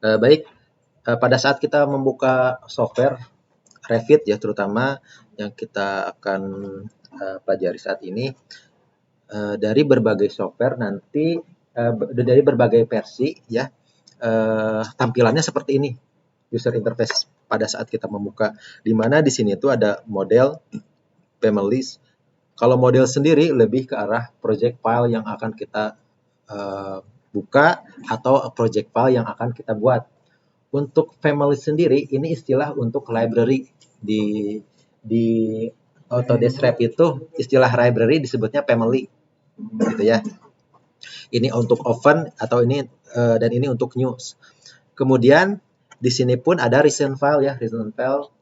Baik, pada saat kita membuka software Revit ya terutama yang kita akan pelajari saat ini, dari berbagai software nanti dari berbagai versi ya, tampilannya seperti ini user interface pada saat kita membuka, di mana di sini tuh ada model, families. Kalau model sendiri lebih ke arah project file yang akan kita buka atau project file yang akan kita buat. Untuk family sendiri ini istilah untuk library di Autodesk Revit itu istilah library disebutnya family gitu ya. Ini untuk oven atau ini dan ini untuk news. Kemudian di sini pun ada recent file ya, recent file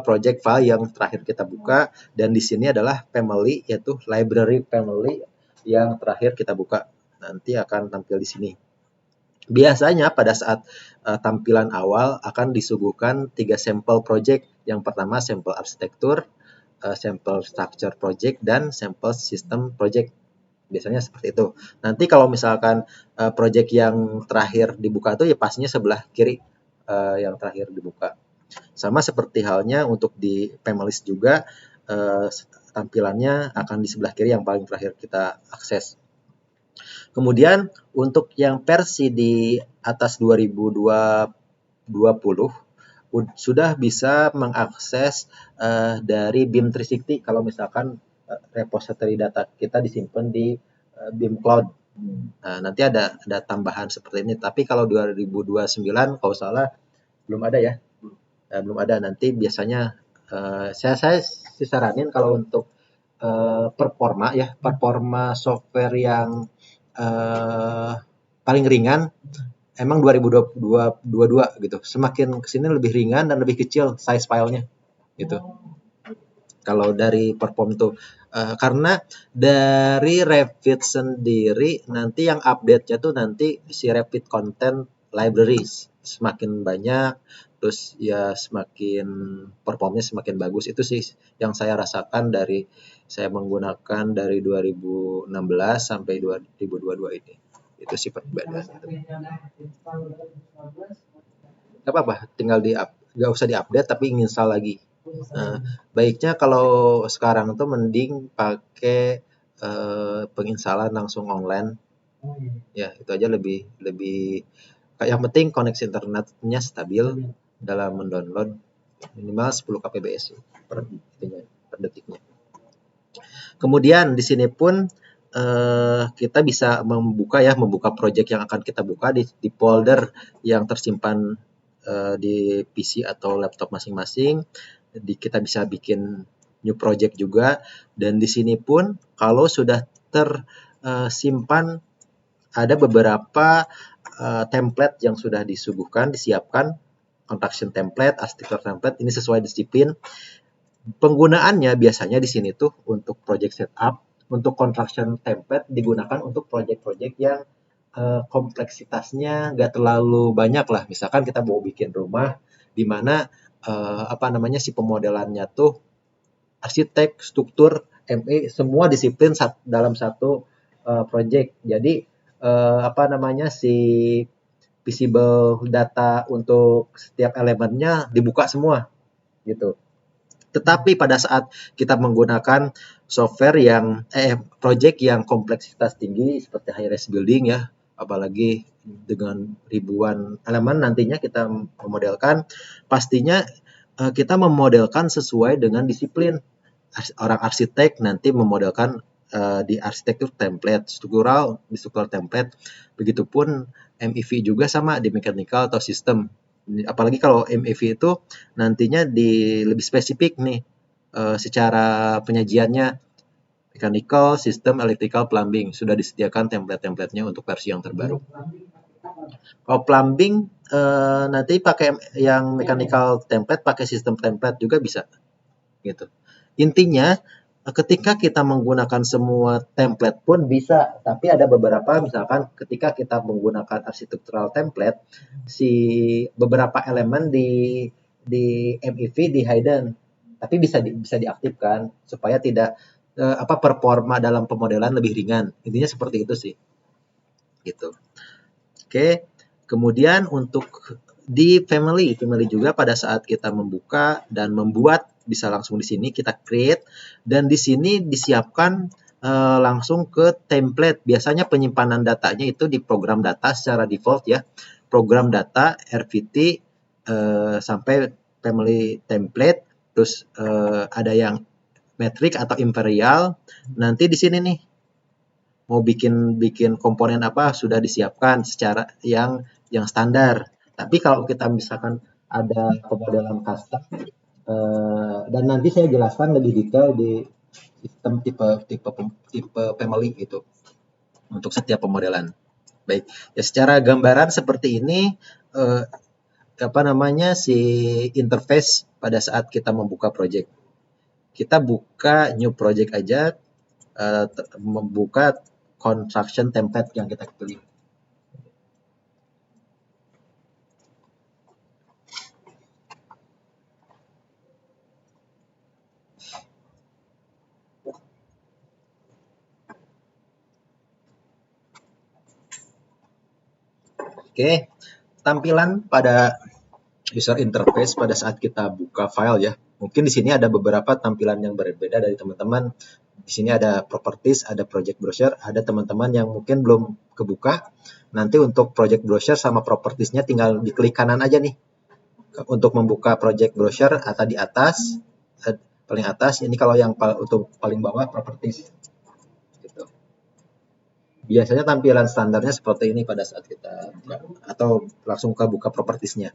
project file yang terakhir kita buka, dan di sini adalah family yaitu library family yang terakhir kita buka. Nanti akan tampil di sini. Biasanya pada saat tampilan awal akan disuguhkan 3 sampel project. Yang pertama sampel arsitektur, sampel structure project, dan sampel system project. Biasanya seperti itu. Nanti kalau misalkan project yang terakhir dibuka itu ya pastinya sebelah kiri yang terakhir dibuka. Sama seperti halnya untuk di families juga, tampilannya akan di sebelah kiri yang paling terakhir kita akses. Kemudian untuk yang versi di atas 2020 sudah bisa mengakses dari BIM 360 kalau misalkan repository data kita disimpan di BIM Cloud. Nah, nanti ada tambahan seperti ini. Tapi kalau 2029 kalau salah belum ada ya. Belum ada. Nanti biasanya saya saranin kalau untuk performa software yang paling ringan emang 2022 gitu. Semakin kesini lebih ringan dan lebih kecil size filenya gitu. Kalau dari perform tuh karena dari Revit sendiri nanti yang update-nya tuh nanti si Revit Content Libraries semakin banyak, terus ya semakin performnya semakin bagus. Itu sih yang saya rasakan dari saya menggunakan dari 2016 sampai 2022 ini. Itu sih perbedaan. Gak apa-apa, tinggal nggak usah diupdate tapi install lagi. Baiknya kalau sekarang tuh mending pakai penginstalan langsung online. Ya, itu aja lebih lebih yang penting koneksi internetnya stabil dalam mendownload minimal 10 kbps per detiknya. Kemudian di sini pun kita bisa membuka project yang akan kita buka di folder yang tersimpan di PC atau laptop masing-masing. Kita bisa bikin new project juga, dan di sini pun kalau sudah tersimpan ada beberapa template yang sudah disiapkan, construction template, architecture template, ini sesuai disiplin. Penggunaannya biasanya di sini tuh untuk project setup, untuk construction template digunakan untuk project-project yang kompleksitasnya nggak terlalu banyak lah. Misalkan kita mau bikin rumah di mana si pemodelannya tuh arsitek, struktur, ME, semua disiplin dalam satu project. Jadi si visible data untuk setiap elemennya dibuka semua gitu. Tetapi pada saat kita menggunakan software yang project yang kompleksitas tinggi seperti high-rise building ya, apalagi dengan ribuan elemen nantinya kita memodelkan, pastinya kita memodelkan sesuai dengan disiplin. Orang arsitek nanti memodelkan di arsitektur template, di struktural template. Begitupun MEV juga sama di mechanical atau sistem. Apalagi kalau MEV itu nantinya lebih spesifik nih secara penyajiannya, mechanical, sistem, electrical, plumbing sudah disediakan template-templatenya untuk versi yang terbaru. Kalau plumbing nanti pakai yang mechanical template, pakai sistem template juga bisa gitu. Intinya ketika kita menggunakan semua template pun bisa, tapi ada beberapa misalkan ketika kita menggunakan architectural template, si beberapa elemen di MEV di hidden, tapi bisa diaktifkan supaya tidak performa dalam pemodelan lebih ringan. Intinya seperti itu sih. Gitu. Oke. Kemudian untuk di family juga pada saat kita membuka dan membuat bisa langsung di sini kita create dan di sini disiapkan langsung ke template. Biasanya penyimpanan datanya itu di program data secara default ya. Program data RVT sampai family template, terus ada yang metrik atau imperial. Nanti di sini nih mau bikin komponen apa sudah disiapkan secara yang standar. Tapi kalau kita misalkan ada pemodelan custom dan nanti saya jelaskan lebih detail di sistem tipe family itu untuk setiap pemodelan. Baik, ya secara gambaran seperti ini si interface pada saat kita membuka project. Kita buka new project aja, membuka construction template yang kita pilih. Oke, tampilan pada user interface pada saat kita buka file ya. Mungkin di sini ada beberapa tampilan yang berbeda dari teman-teman. Di sini ada properties, ada project browser, ada teman-teman yang mungkin belum kebuka. Nanti untuk project browser sama propertiesnya tinggal diklik kanan aja nih. Untuk membuka project browser atau di atas, paling atas, ini kalau yang untuk paling bawah properties. Gitu. Biasanya tampilan standarnya seperti ini pada saat kita atau langsung buka propertiesnya.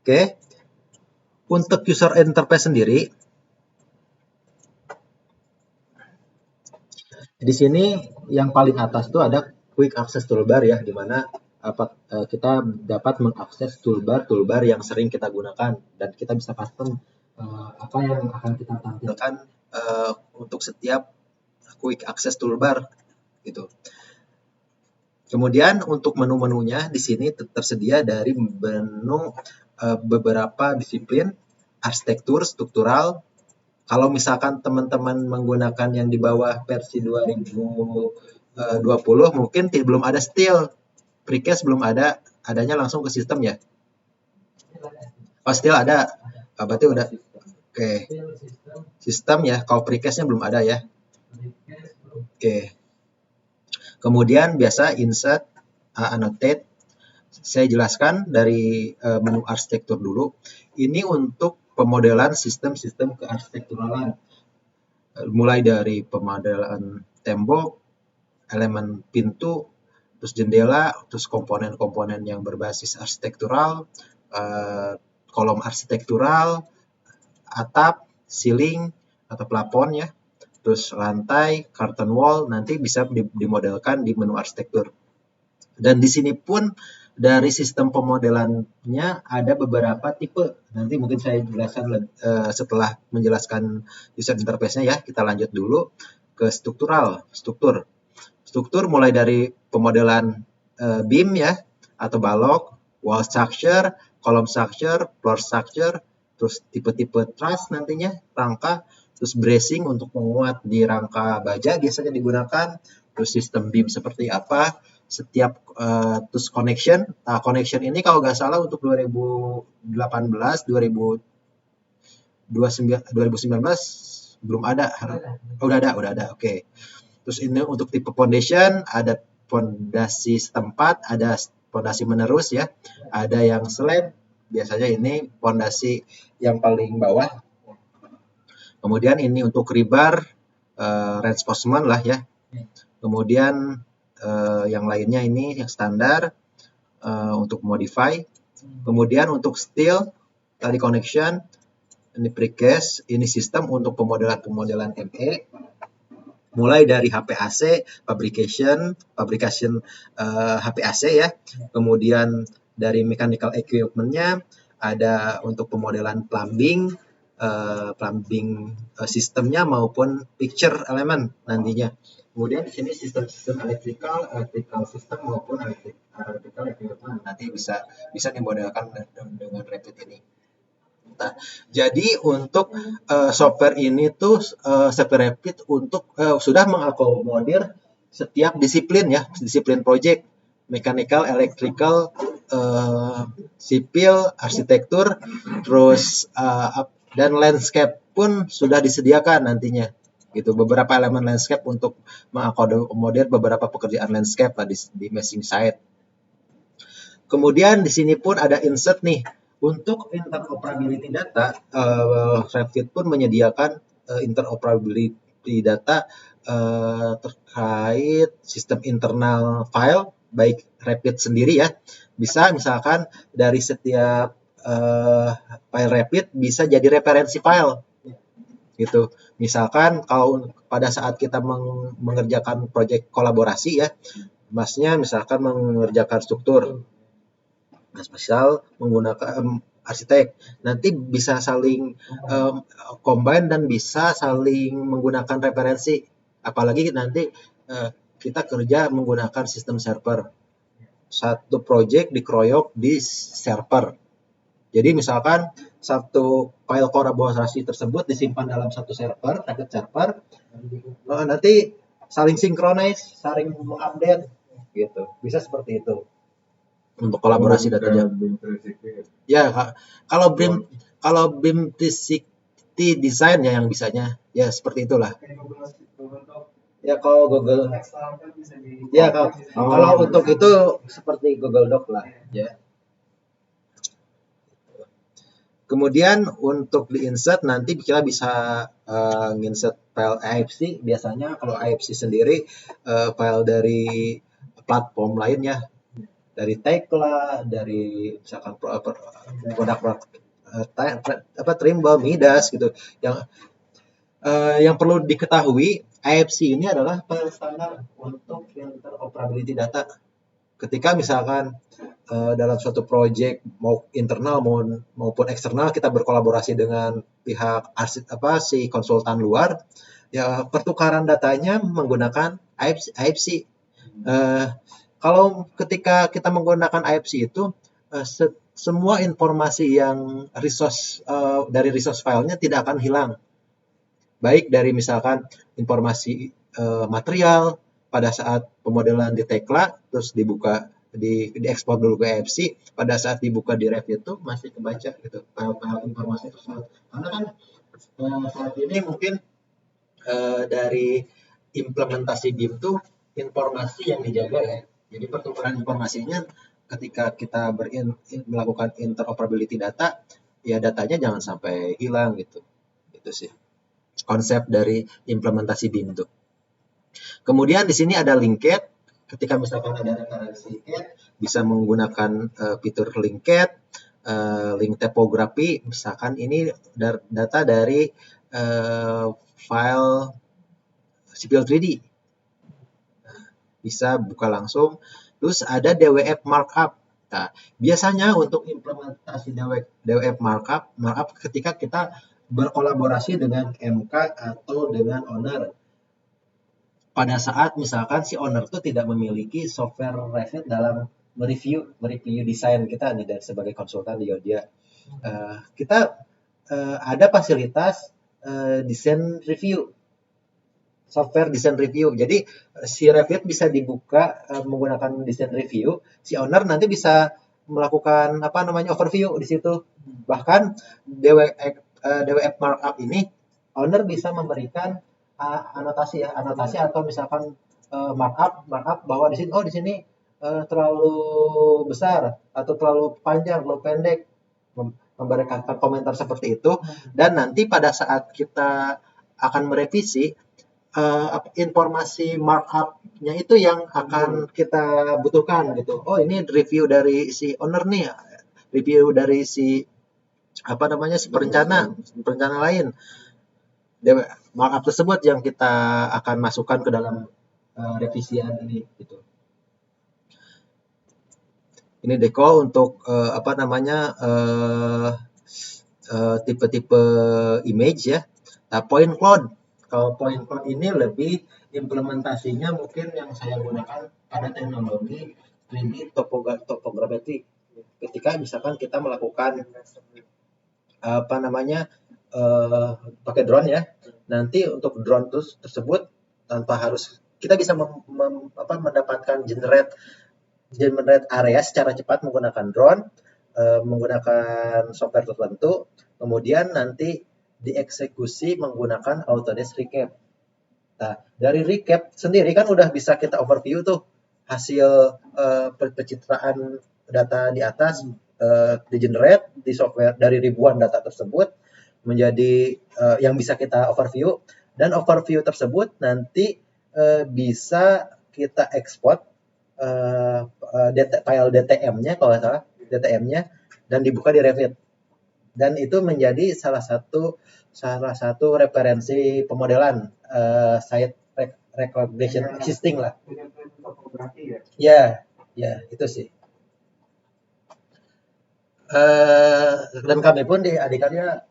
Oke. Untuk user interface sendiri, di sini yang paling atas tuh ada quick access toolbar ya, di mana kita dapat mengakses toolbar yang sering kita gunakan dan kita bisa custom apa yang akan kita tampilkan untuk setiap quick access toolbar gitu. Kemudian untuk menu-menunya di sini tersedia dari menu beberapa disiplin, arsitektur, struktural. Kalau misalkan teman-teman menggunakan yang di bawah versi 2020 mungkin belum ada steel, precast belum ada, adanya langsung ke sistem ya. Oh, steel ada. Berarti udah. Oke. Sistem ya, kalau precastnya belum ada ya. Oke. Kemudian biasa insert, annotate. Saya jelaskan dari menu arsitektur dulu. Ini untuk pemodelan sistem-sistem kearsitekturalan. Mulai dari pemodelan tembok, elemen pintu, terus jendela, terus komponen-komponen yang berbasis arsitektural, kolom arsitektural, atap, ceiling, atau plafon ya, terus lantai, curtain wall, nanti bisa dimodelkan di menu arsitektur. Dan di sini pun dari sistem pemodelannya ada beberapa tipe. Nanti mungkin saya jelaskan setelah menjelaskan user interface-nya ya. Kita lanjut dulu ke struktur. Struktur mulai dari pemodelan beam ya, atau balok, wall structure, column structure, floor structure, terus tipe-tipe truss nantinya, rangka, terus bracing untuk menguat di rangka baja biasanya digunakan, terus sistem beam seperti apa, setiap terus connection. Nah, connection ini kalau nggak salah untuk 2018, 2019 belum ada. Oh, udah ada. Oke. Terus ini untuk tipe foundation, ada fondasi setempat, ada fondasi menerus ya. Ada yang slab, biasanya ini fondasi yang paling bawah. Kemudian ini untuk rebar, reinforcement lah ya. Kemudian yang lainnya ini yang standar untuk modify. Kemudian untuk steel tadi connection, ini precast, ini sistem untuk pemodelan ME. Mulai dari HPAC, fabrication HPAC ya. Kemudian dari mechanical equipment-nya ada untuk pemodelan plumbing sistemnya maupun picture element nantinya. Kemudian di sini sistem electrical system maupun electrical equipment nanti bisa dimodelkan dengan Revit ini. Nah, jadi untuk software ini tuh software Revit untuk sudah mengakomodir setiap disiplin ya, disiplin project. mechanical, electrical, sipil, arsitektur, terus dan landscape pun sudah disediakan nantinya. Gitu, beberapa elemen landscape untuk mengakomodir beberapa pekerjaan landscape lah di meshing site. Kemudian di sini pun ada insert nih. Untuk interoperability data, Revit pun menyediakan interoperability data terkait sistem internal file, baik Revit sendiri ya. Bisa misalkan dari setiap file Revit bisa jadi referensi file. Gitu. Misalkan kalau pada saat kita mengerjakan proyek kolaborasi ya, masnya misalkan mengerjakan struktur, misal menggunakan arsitek, nanti bisa saling combine dan bisa saling menggunakan referensi, apalagi nanti kita kerja menggunakan sistem server, satu project dikeroyok di server. Jadi misalkan satu file kolaborasi tersebut disimpan dalam satu server, target server, nanti saling sinkronis, saling mengupdate, gitu. Bisa seperti itu untuk kolaborasi datanya. Ya, kalau BIM 360 design ya yang bisanya, ya seperti itulah. Ya kalau Google, ya kalau untuk itu seperti Google Doc lah, ya. Kemudian untuk di insert nanti kita bisa insert file AFC. Biasanya kalau AFC sendiri file dari platform lainnya, dari Tekla, dari misalkan produk Trimble, Midas gitu. Yang perlu diketahui, AFC ini adalah file standar untuk interoperability data. Ketika misalkan dalam suatu proyek mau internal maupun eksternal kita berkolaborasi dengan pihak si konsultan luar, ya pertukaran datanya menggunakan AFC. Kalau ketika kita menggunakan AFC itu semua informasi yang dari resource filenya tidak akan hilang. Baik dari misalkan informasi material pada saat pemodelan di Tekla, terus dibuka diekspor dulu ke AFC, pada saat dibuka di Revit itu masih kebaca gitu file-file informasi tersebut. Karena kan saat ini mungkin dari implementasi BIM tuh informasi yang dijaga ya. Jadi pertukaran informasinya ketika kita melakukan interoperability data, ya datanya jangan sampai hilang gitu. Itu sih konsep dari implementasi BIM itu. Kemudian di sini ada linked. Ketika misalkan ada referensi linked, bisa menggunakan fitur linked, link topografi. Misalkan ini data dari file Civil 3D. Bisa buka langsung. Terus ada DWF markup. Nah, biasanya untuk implementasi DWF markup ketika kita berkolaborasi dengan MK atau dengan owner. Pada saat misalkan si owner itu tidak memiliki software Revit dalam mereview desain kita nih dari sebagai konsultan di Yodia. Kita ada fasilitas desain review, software desain review. Jadi si Revit bisa dibuka menggunakan desain review, si owner nanti bisa melakukan overview di situ. Bahkan DWF markup ini owner bisa memberikan anotasi atau misalkan markup bahwa di sini terlalu besar atau terlalu panjang, terlalu pendek, memberikan komentar seperti itu. Dan nanti pada saat kita akan merevisi, informasi markup-nya itu yang akan kita butuhkan gitu. Oh, ini review dari si owner nih, review dari si si perencana lain. Markup tersebut yang kita akan masukkan ke dalam revisian ini gitu. Ini Deko untuk tipe-tipe image ya. Nah, point cloud. Kalau point cloud ini lebih implementasinya mungkin yang saya gunakan pada teknologi 3D topography. Ketika misalkan kita melakukan pakai drone ya. Nanti untuk drone tersebut tanpa harus kita bisa mendapatkan generate generate area secara cepat menggunakan drone, menggunakan software tertentu, kemudian nanti dieksekusi menggunakan Autodesk Recap. Nah, dari recap sendiri kan udah bisa kita overview tuh hasil pencitraan data di atas, di generate di software dari ribuan data tersebut menjadi yang bisa kita overview, dan overview tersebut nanti bisa kita ekspor file DTM-nya kalau nggak salah, DTM-nya, dan dibuka di Revit. Dan itu menjadi salah satu referensi pemodelan site recognition existing lah. Ya, ya itu sih. Dan kami pun di Adikarya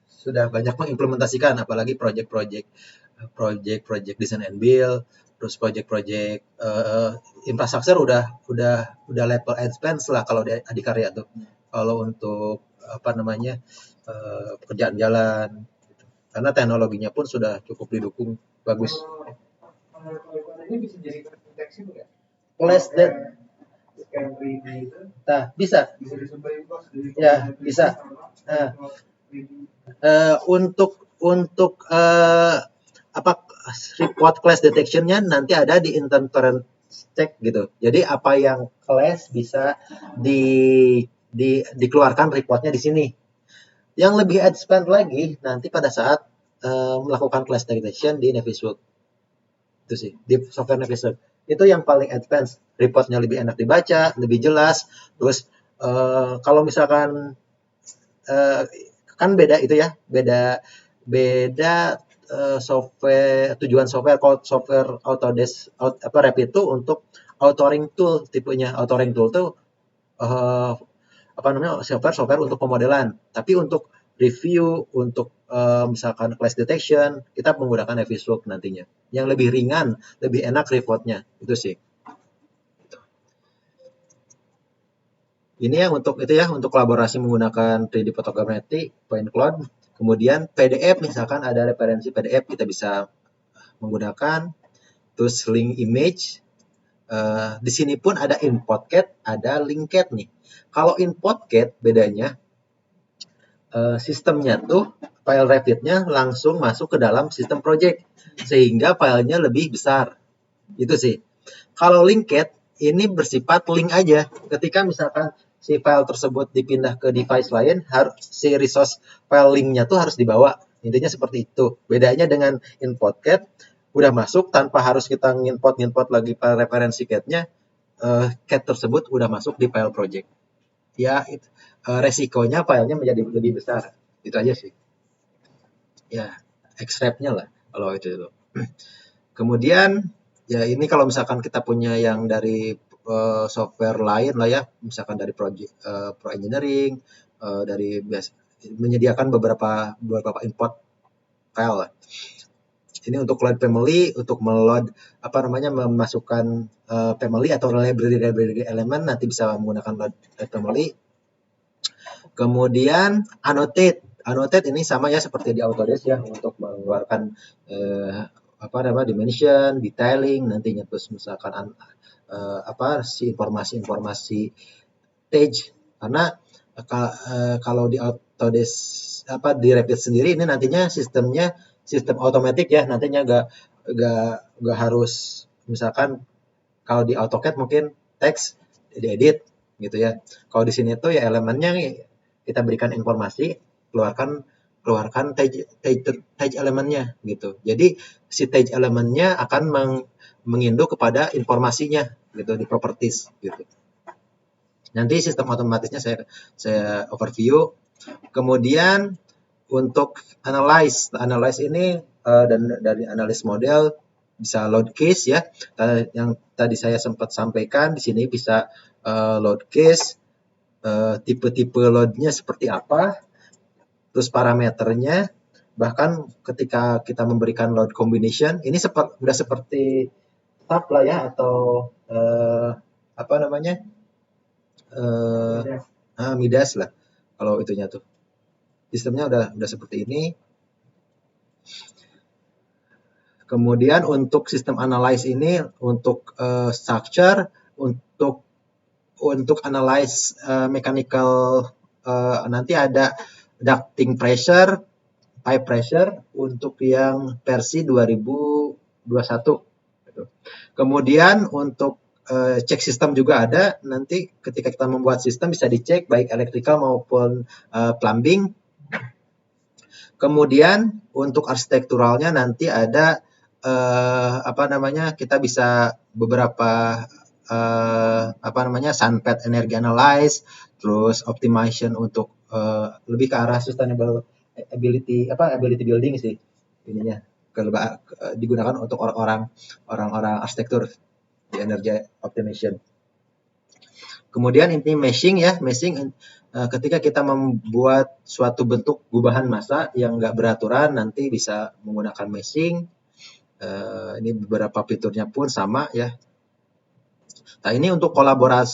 sudah banyak mengimplementasikan, apalagi project-project design and build, terus project-project infrastruktur udah level advance lah kalau di Adikarya tuh. Kalau untuk apa namanya pekerjaan jalan, gitu. Karena teknologinya pun sudah cukup didukung bagus. Ini bisa jadi deteksi nggak? Flash that. Nah, bisa. Ya, bisa. Nah, untuk apa report clash detection-nya nanti ada di interference check gitu. Jadi apa yang clash bisa dikeluarkan reportnya di sini. Yang lebih advance lagi nanti pada saat melakukan clash detection di Navisworks. Itu sih di software Navisworks. Itu yang paling advance, reportnya lebih enak dibaca, lebih jelas. Terus kalau misalkan kan beda itu ya, beda software, tujuan software. Kalau software Autodesk Revit itu untuk authoring tool tipenya. Authoring tool tuh apa namanya software untuk pemodelan. Tapi untuk review, untuk misalkan clash detection, kita menggunakan Navisworks nantinya. Yang lebih ringan, lebih enak reportnya. Itu sih. Ini yang untuk itu ya, untuk kolaborasi menggunakan 3D photogrammetry, point cloud. Kemudian PDF, misalkan ada referensi PDF kita bisa menggunakan. Terus link image. Di sini pun ada import CAD, ada link CAD nih. Kalau import CAD bedanya sistemnya tuh file Revit-nya langsung masuk ke dalam sistem project sehingga filenya lebih besar. Itu sih. Kalau link CAD ini bersifat link aja. Ketika misalkan si file tersebut dipindah ke device lain, harus si resource file linknya tuh harus dibawa. Intinya seperti itu. Bedanya dengan import CAD, udah masuk tanpa harus kita ngimport lagi file referensi CAD-nya, CAD tersebut udah masuk di file project. Ya, resikonya filenya menjadi lebih besar. Itu aja sih. Ya, extract-nya lah kalau itu. Kemudian ya ini kalau misalkan kita punya yang dari software lain lah ya, misalkan dari project pro engineering, dari menyediakan beberapa import file lah. Ini untuk load family, untuk meload apa namanya memasukkan family atau library elemen, nanti bisa menggunakan load family. Kemudian annotate ini sama ya seperti di Autodesk ya, untuk mengeluarkan apa namanya dimension, detailing nantinya, terus misalkan apa si informasi stage. Karena kalau di Autodesk apa di Revit sendiri ini nantinya sistem otomatis ya, nantinya gak harus misalkan kalau di AutoCAD mungkin teks diedit gitu ya. Kalau di sini tuh ya elemennya kita berikan informasi, keluarkan tag elemennya gitu. Jadi si tag elemennya akan menginduk kepada informasinya gitu di properties gitu. Nanti sistem otomatisnya saya overview. Kemudian untuk analyze ini dan dari analis model bisa load case ya. Yang tadi saya sempat sampaikan di sini bisa load case, tipe-tipe loadnya seperti apa, terus parameternya, bahkan ketika kita memberikan load combination, ini sudah seperti tab lah ya, atau apa namanya Midas lah kalau itunya tuh. Sistemnya udah seperti ini. Kemudian untuk sistem analyze ini untuk structure, untuk untuk analyze mechanical, nanti ada ducting pressure, pipe pressure untuk yang versi 2021. Kemudian untuk cek sistem juga ada, nanti ketika kita membuat sistem bisa dicek baik electrical maupun plumbing. Kemudian untuk arsitekturalnya nanti ada kita bisa beberapa sunpad energy analyze, terus optimization untuk lebih ke arah sustainable ability building sih ininya, digunakan untuk orang-orang arsitektur di energy optimization. Kemudian ini meshing ya, ketika kita membuat suatu bentuk gubahan massa yang nggak beraturan, nanti bisa menggunakan meshing. Ini beberapa fiturnya pun sama ya. Nah, ini untuk collaborate,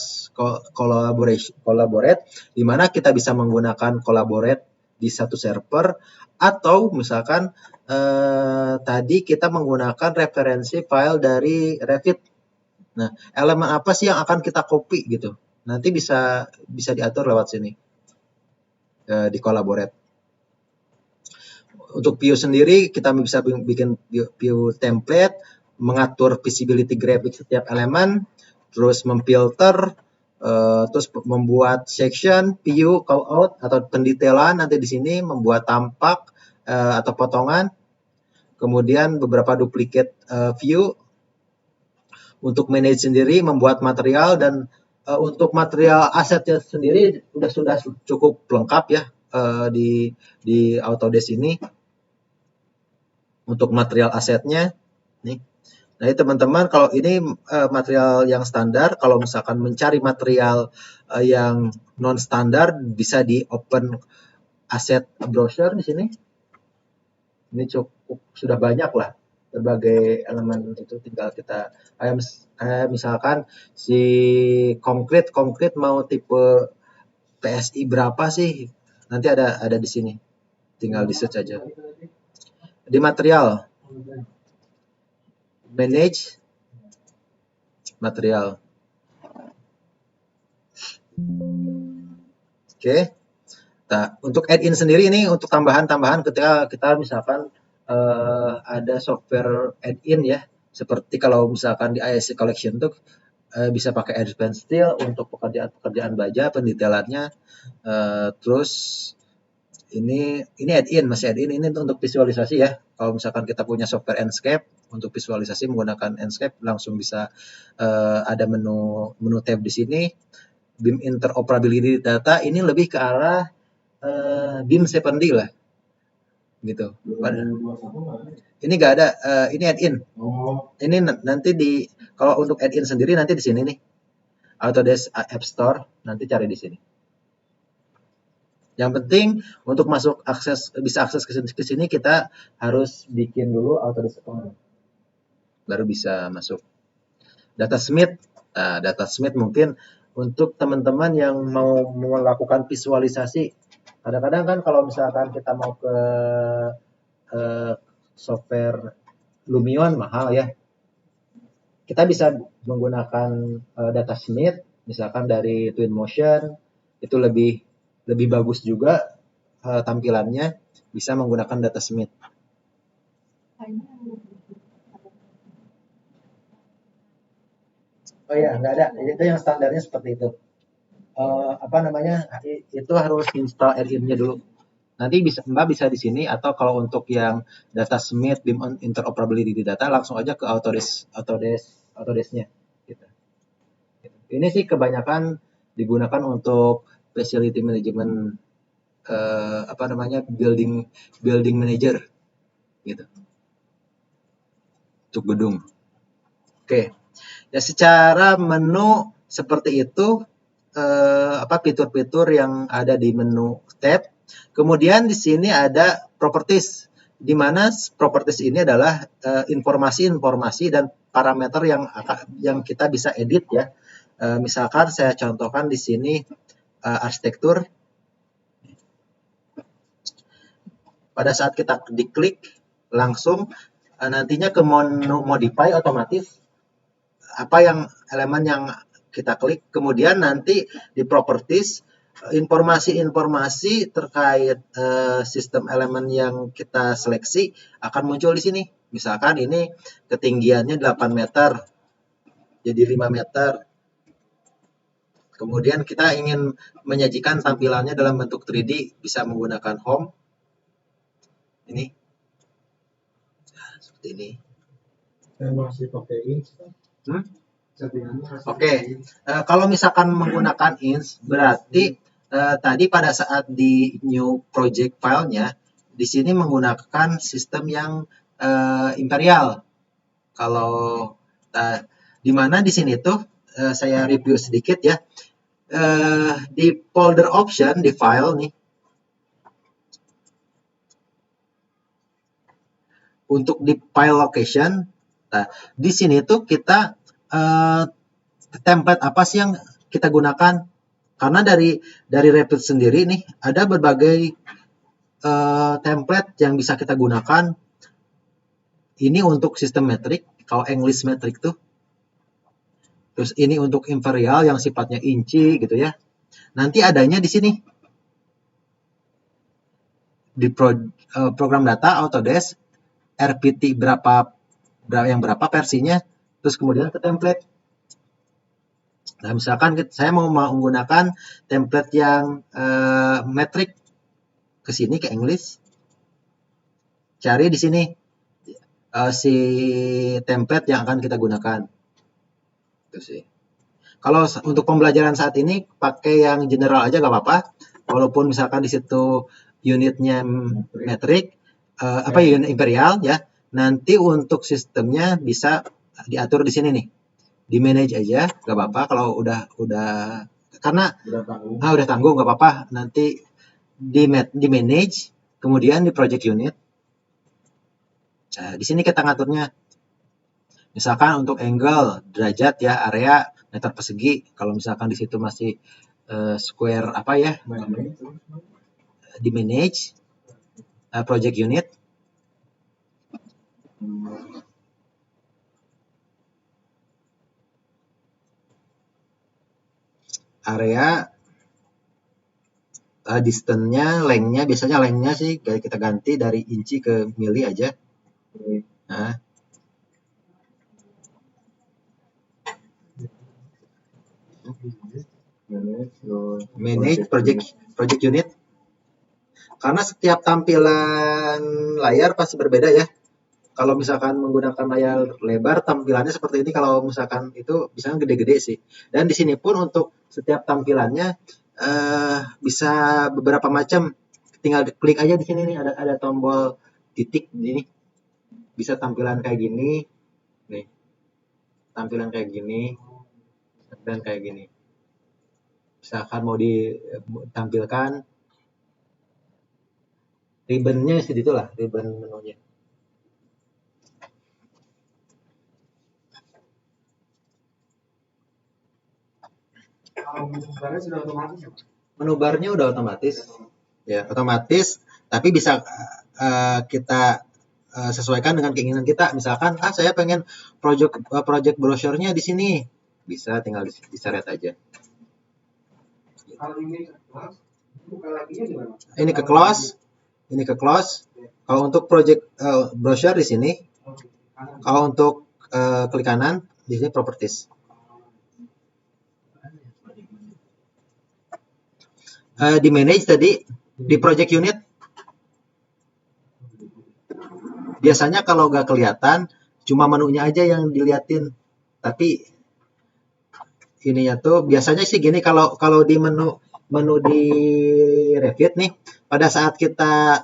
di mana kita bisa menggunakan collaborate di satu server, atau misalkan tadi kita menggunakan referensi file dari Revit. Nah, elemen apa sih yang akan kita copy gitu? Nanti bisa diatur lewat sini di collaborate. Untuk view sendiri kita bisa bikin view template, mengatur visibility graphic setiap elemen, terus memfilter, terus membuat section, view, call out atau pendetailan nanti di sini, membuat tampak atau potongan, kemudian beberapa duplicate view. Untuk manage sendiri, membuat material, dan untuk material asetnya sendiri sudah cukup lengkap ya di Autodesk ini. Untuk material asetnya nih. Nah, teman-teman, kalau ini material yang standar, kalau misalkan mencari material yang non standar bisa di open asset browser di sini. Ini cukup sudah banyak lah berbagai elemen, itu tinggal kita misalkan si konkret mau tipe PSI berapa sih, nanti ada di sini, tinggal di search aja di material, manage material. Oke. Nah, untuk add-in sendiri ini untuk tambahan-tambahan ketika kita misalkan ada software add-in ya, seperti kalau misalkan di ISC Collection tuh bisa pakai Advanced Steel untuk pekerjaan baja pendetailannya. Terus ini add-in, masih add-in, ini untuk visualisasi ya. Kalau misalkan kita punya software Enscape untuk visualisasi menggunakan Enscape, langsung bisa ada menu tab di sini. BIM interoperability data ini lebih ke arah BIM 7D lah gitu. Ini nggak ada, ini add-in. Ini nanti kalau untuk add-in sendiri nanti di sini nih, Autodesk App Store, nanti cari di sini. Yang penting untuk bisa akses ke sini kita harus bikin dulu Autodesk account, baru bisa masuk. Datasmith, Datasmith mungkin untuk teman-teman yang mau melakukan visualisasi. Kadang-kadang kan kalau misalkan kita mau ke software Lumion mahal ya. Kita bisa menggunakan Datasmith, misalkan dari Twinmotion, itu lebih bagus juga tampilannya, bisa menggunakan Datasmith. Oh iya, nggak ada. Itu yang standarnya seperti itu. Itu harus install add-in-nya dulu. Nanti Mbak bisa di sini, atau kalau untuk yang Datasmith BIM interoperability data, langsung aja ke Autodesk-nya. Gitu. Ini sih kebanyakan digunakan untuk facility management, building manager, gitu. Untuk gedung. Oke. Ya, secara menu seperti itu, fitur-fitur yang ada di menu tab. Kemudian di sini ada properties, di mana properties ini adalah informasi-informasi dan parameter yang kita bisa edit ya. Misalkan saya contohkan di sini arsitektur. Pada saat kita diklik langsung nantinya ke menu modify, otomatis apa yang elemen yang kita klik, kemudian nanti di properties informasi-informasi terkait sistem elemen yang kita seleksi akan muncul di sini. Misalkan ini ketinggiannya 8 meter, jadi 5 meter. Kemudian kita ingin menyajikan tampilannya dalam bentuk 3D, bisa menggunakan home. Ini. Nah, seperti ini. Masih pakai ins. Oke. Kalau misalkan menggunakan ins, berarti tadi pada saat di new project filenya, di sini menggunakan sistem yang imperial. Kalau di mana di sini tuh saya review sedikit ya. Di folder option di file nih, untuk di file location, nah di sini tuh kita template apa sih yang kita gunakan? Karena dari Revit sendiri nih ada berbagai template yang bisa kita gunakan. Ini untuk sistem metrik, kalau English metrik tuh. Terus ini untuk imperial yang sifatnya inci gitu ya. Nanti adanya di sini. Di program data Autodesk RPT berapa versinya, terus kemudian ke template. Nah, misalkan saya mau menggunakan template yang metrik, ke sini ke English. Cari di sini si template yang akan kita gunakan. Itu sih. Kalau untuk pembelajaran saat ini pakai yang general aja nggak apa-apa. Walaupun misalkan di situ unitnya metrik, unit imperial ya. Nanti untuk sistemnya bisa diatur di sini nih. Di manage aja, nggak apa-apa. Kalau udah karena udah tanggung nggak apa-apa. Nanti di manage, kemudian di project unit. Nah, di sini kita ngaturnya. Misalkan untuk angle, derajat ya, area, meter persegi. Kalau misalkan di situ masih square apa ya, di manage, project unit. Area, distance-nya, length-nya, biasanya length-nya sih kita ganti dari inci ke mili aja. Nah. Manage project unit. Karena setiap tampilan layar pasti berbeda ya. Kalau misalkan menggunakan layar lebar, tampilannya seperti ini. Kalau misalkan itu bisa gede-gede sih. Dan di sini pun untuk setiap tampilannya bisa beberapa macam. Tinggal klik aja di sini nih, ada tombol titik ini. Bisa tampilan kayak gini. Nih. Tampilan kayak gini dan kayak gini. Misalkan mau ditampilkan ribbon-nya seperti itulah, ribbon menunya. Menu sudah otomatis ya? Menu barnya udah otomatis. Ya, otomatis, tapi bisa kita sesuaikan dengan keinginan kita. Misalkan, saya pengen project brochure-nya di sini. Bisa tinggal diseret aja. Kalau ini buka laginya gimana? Ini ke close. Kalau untuk project brochure di sini. Kalau untuk klik kanan di sini properties. Di manage tadi di project unit. Biasanya kalau nggak kelihatan cuma menunya aja yang diliatin. Tapi ininya tuh biasanya sih gini, kalau di menu di Revit nih, pada saat kita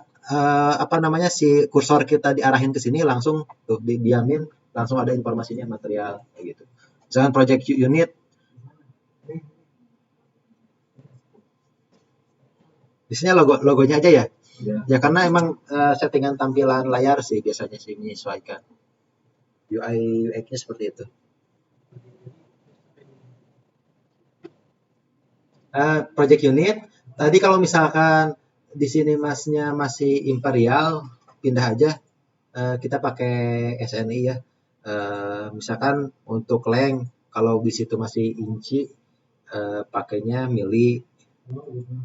si kursor kita diarahin ke sini, langsung tuh didiamin, langsung ada informasinya material kayak gitu. Misalkan project unit, biasanya logonya aja ya. Ya karena emang settingan tampilan layar sih biasanya sih menyesuaikan. UI UX-nya seperti itu. Project unit. Tadi kalau misalkan di sini masnya masih imperial, pindah aja. Kita pakai SNI ya. Misalkan untuk length, Kalau di situ masih inci, pakainya mili.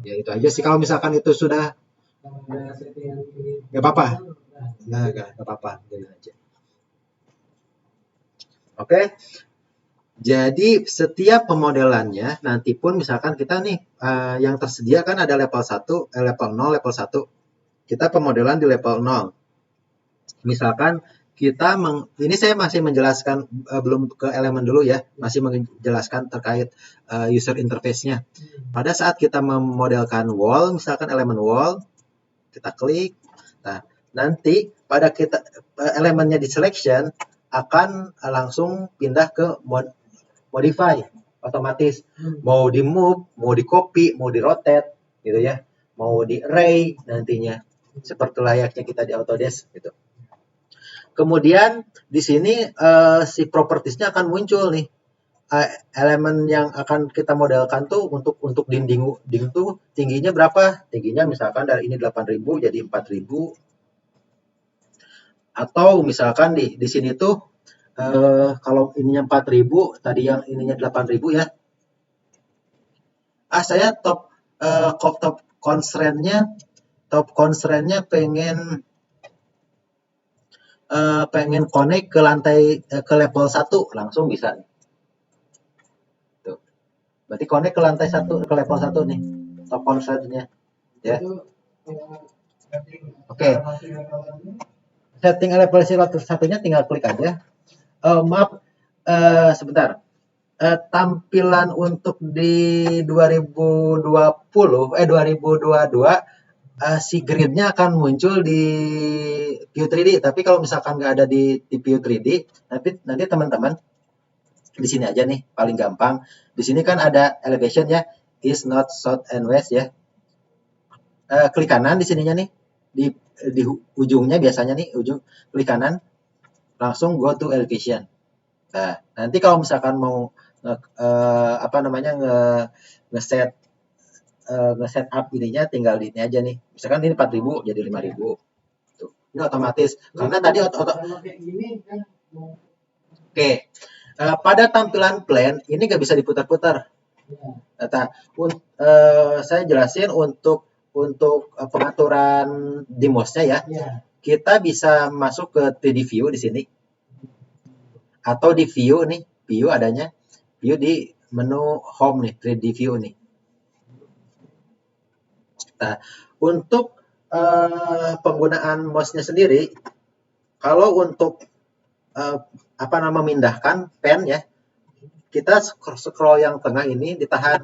Ya itu aja sih. Kalau misalkan itu sudah nggak apa-apa. Nah, nggak apa-apa. Jadi aja. Oke. Jadi setiap pemodelannya nanti pun misalkan kita nih yang tersedia kan ada level 1, level 0, level 1. Kita pemodelan di level 0. Misalkan kita ini saya masih menjelaskan belum ke elemen dulu ya, masih menjelaskan terkait user interface-nya. Pada saat kita memodelkan wall, misalkan elemen wall, kita klik. Nah, nanti pada kita elemennya di selection akan langsung pindah ke modify otomatis. Mau di move, mau di copy, mau di rotate gitu ya. Mau di array nantinya. Seperti layaknya kita di Autodesk gitu. Kemudian di sini si propertiesnya akan muncul nih. Elemen yang akan kita modelkan tuh untuk dinding tuh tingginya berapa? Tingginya misalkan dari ini 8.000 jadi 4.000. Atau misalkan di sini tuh kalau ininya 4.000, tadi yang ininya 8.000 ya. Saya top constraint-nya pengen connect ke lantai ke level 1 langsung bisa. Tuh. Berarti connect ke lantai 1 ke level 1 nih. Top constraint-nya. Ya. Oke. Setting level 1-nya tinggal klik aja. Maaf, sebentar. Tampilan untuk di 2022 si grid-nya akan muncul di View 3D. Tapi kalau misalkan nggak ada di View 3D, nanti teman-teman di sini aja nih paling gampang. Di sini kan ada elevation ya, east, north, south, and west ya. Klik kanan di sininya nih, di ujungnya biasanya nih klik kanan, langsung go to elevation. Nah, nanti kalau misalkan mau nge-set up ininya tinggal di ini aja nih. Misalkan ini 4.000 jadi 5.000. Tuh. Ini otomatis. Karena tadi Oke. Pada tampilan plan ini nggak bisa diputar-putar. Nah, saya jelasin untuk pengaturan di mouse-nya ya. Kita bisa masuk ke 3D view di sini. Atau di view nih, view adanya. View di menu home nih, 3D view nih. Nah, untuk penggunaan mouse-nya sendiri, kalau untuk memindahkan pen ya, kita scroll yang tengah ini ditahan.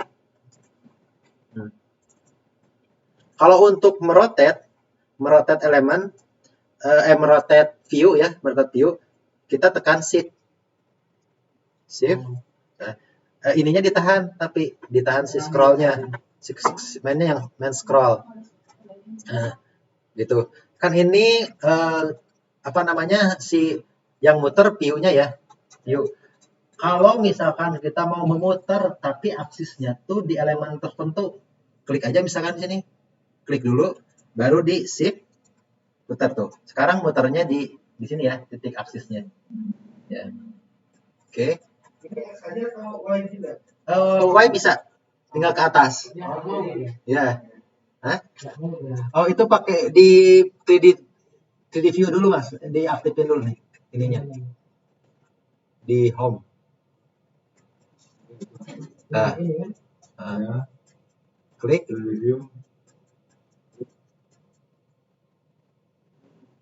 Kalau untuk merotate elemen, merotate view ya, kita tekan shift. Nah, ininya ditahan, tapi ditahan si scrollnya. Mainnya yang main scroll. Nah, gitu. Kan ini si yang muter view-nya ya. View. Kalau misalkan kita mau memutar tapi aksisnya tuh di elemen tertentu, klik aja misalkan di sini. Klik dulu, baru di shift putar tuh. Sekarang muternya di sini ya, titik aksisnya. Ya. Oke. Y bisa. Tinggal ke atas. Ya. Hah? Oh, itu pakai di 3D view dulu, Mas. Diaktifin dulu nih ininya. Di home. Nah. Klik.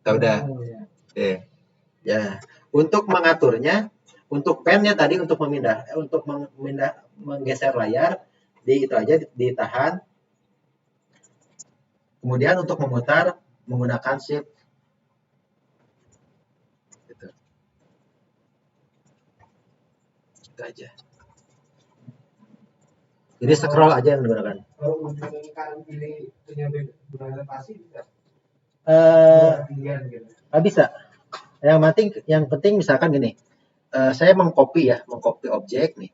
Udah. Oke. Ya. Untuk mengaturnya, untuk pennya tadi untuk menggeser layar, itu aja ditahan. Kemudian untuk memutar menggunakan shift. Gitu. Itu aja. Jadi scroll aja yang digunakan. Kalau menggunakan pilih pasti bisa. Bisa. Yang penting misalkan gini. Saya mengcopy objek nih.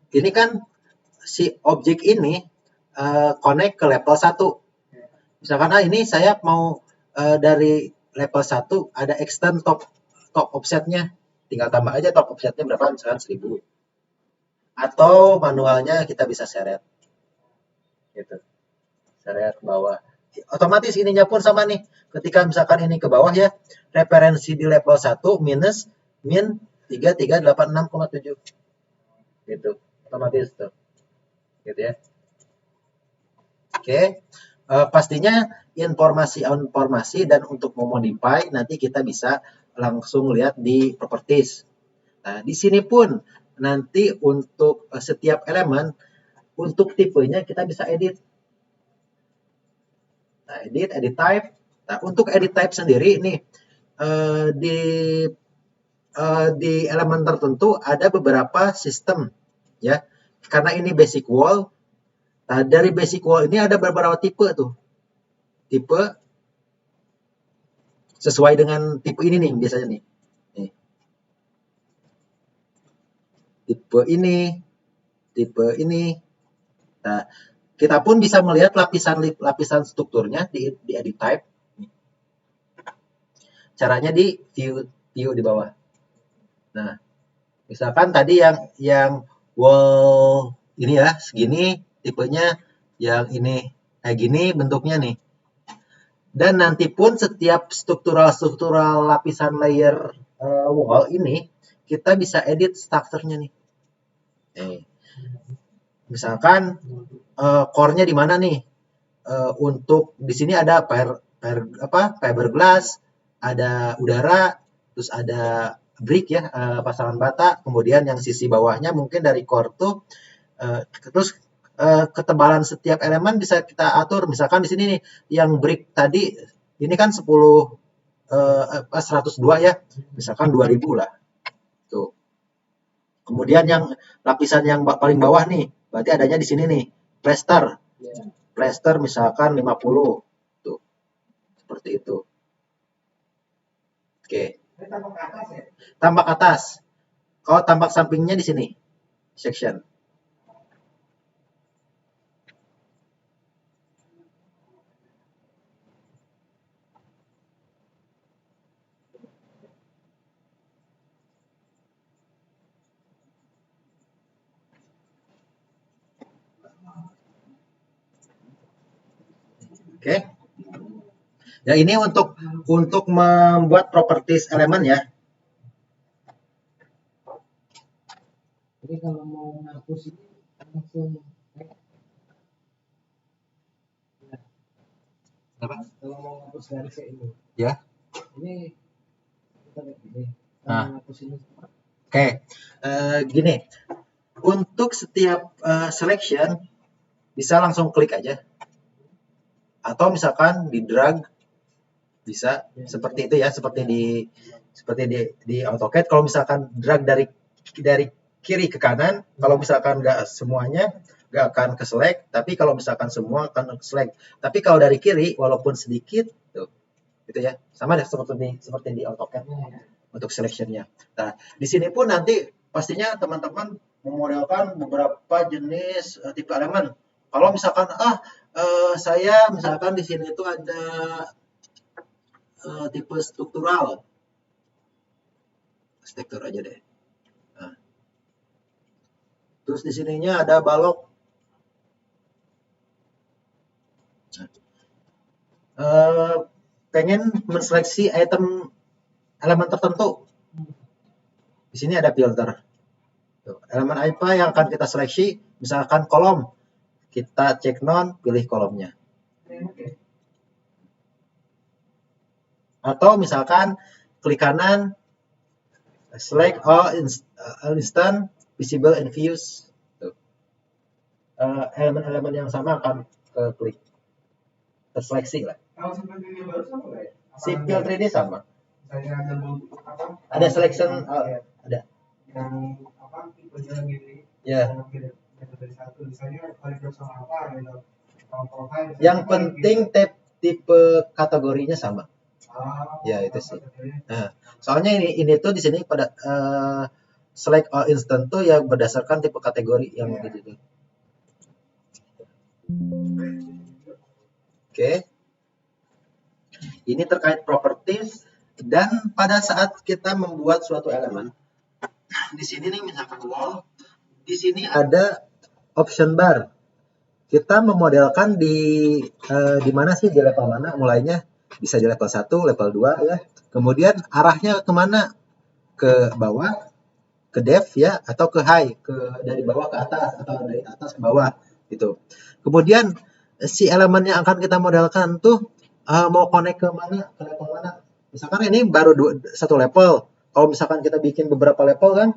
Ini kan si objek ini connect ke level 1. Misalkan ini saya mau dari level 1 ada extend top offsetnya. tinggal tambah aja top offsetnya berapa, misalkan 1000. Atau manualnya kita bisa seret gitu, seret bawah. Otomatis ininya pun sama nih, ketika misalkan ini ke bawah ya, referensi di level 1 minus min 3386,7 gitu, otomatis tuh gitu ya. Oke. Pastinya informasi dan untuk memodify nanti kita bisa langsung lihat di properties. Nah, di sini pun nanti untuk setiap elemen, untuk tipenya kita bisa edit. Nah, edit type. Nah, untuk edit type sendiri nih, di elemen tertentu ada beberapa sistem ya. Karena ini basic wall. Nah, dari basic wall ini ada beberapa tipe tuh. Tipe sesuai dengan tipe ini nih biasanya nih. Tipe ini. Nah, kita pun bisa melihat lapisan strukturnya di edit type. Caranya di view di bawah. Nah, misalkan tadi yang wall ini ya segini tipenya, yang ini kayak gini bentuknya nih. Dan nanti pun setiap struktural lapisan layer wall ini kita bisa edit strukturnya nih. Misalkan core-nya di mana nih? Untuk di sini ada fiberglass, ada udara, terus ada brick ya, pasangan bata, kemudian yang sisi bawahnya mungkin dari core tuh, terus ketebalan setiap elemen bisa kita atur. Misalkan di sini nih, yang brick tadi ini kan 102 ya, misalkan 2000 lah. Tuh. Kemudian yang lapisan yang paling bawah nih, berarti adanya di sini nih, plaster. Plaster misalkan 50. Tuh. Seperti itu. Oke. Tambah ke atas ya? Tambah ke atas. Kalau tambah sampingnya di sini. Section. Oke. Ya ini untuk membuat properties elemen ya. Jadi kalau mau menghapus ini langsung Apa? Kalau mau menghapus garis ini. Ya. Ini kita lihat ini. Nah. Menghapus ini. Oke. Gini. Untuk setiap selection bisa langsung klik aja. Atau misalkan di drag bisa seperti itu ya, seperti di AutoCAD. Kalau misalkan drag dari kiri ke kanan, kalau misalkan nggak semuanya nggak akan ke select, tapi kalau misalkan semua akan ke select. Tapi kalau dari kiri walaupun sedikit tuh gitu ya, sama deh seperti di AutoCAD untuk selectionnya. Nah, di sini pun nanti pastinya teman-teman memodelkan beberapa jenis tipe elemen. Kalau misalkan saya misalkan di sini itu ada tipe struktural, struktur aja deh. Nah. Terus di sininya ada balok. Pengen menseleksi item elemen tertentu. Di sini ada filter. Elemen apa yang akan kita seleksi? Misalkan kolom. Kita cek non, pilih kolomnya. Atau misalkan klik kanan, select all instant visible and views. Elemen-elemen yang sama akan ke klik, terseleksi lah. Kalau seperti ini baru sama nggak ya? Sipil 3D sama. Misalnya ada apa? Ada selection, ada. Yang apa? Tipenya gini. Ya. Dari satu misalnya kaliber sama apa gitu. Profile. Yang penting tipe kategorinya sama. Ya itu sih. Nah, soalnya ini tuh di sini pada select all instant tuh yang berdasarkan tipe kategori yang gitu. Oke. Ini terkait properties. Dan pada saat kita membuat suatu elemen, di sini nih misalkan wall, di sini ada option bar. Kita memodelkan di mana sih, di level mana mulainya? Bisa di level 1, level 2 ya. Kemudian arahnya kemana? Ke bawah, ke depth ya, atau ke high, dari bawah ke atas atau dari atas ke bawah gitu. Kemudian si elemen yang akan kita modelkan tuh mau connect ke mana, ke level mana. Misalkan ini baru satu level. Kalau misalkan kita bikin beberapa level kan,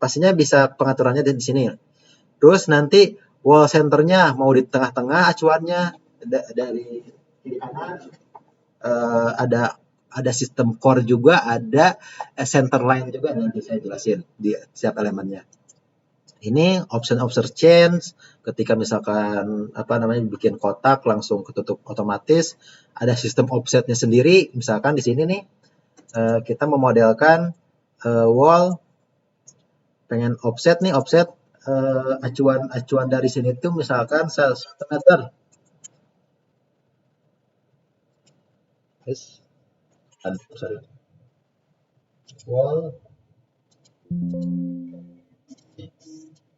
pastinya bisa pengaturannya di sini. Terus nanti wall centernya mau di tengah-tengah acuannya dari kiri kanan. Ada sistem core juga, ada center line juga, nanti saya jelasin di setiap elemennya. Ini option change, ketika misalkan bikin kotak langsung ketutup otomatis. Ada sistem offsetnya sendiri, misalkan di sini nih kita memodelkan wall, pengen offset nih, acuan dari sini tuh misalkan 1 meter. Sorry. Wall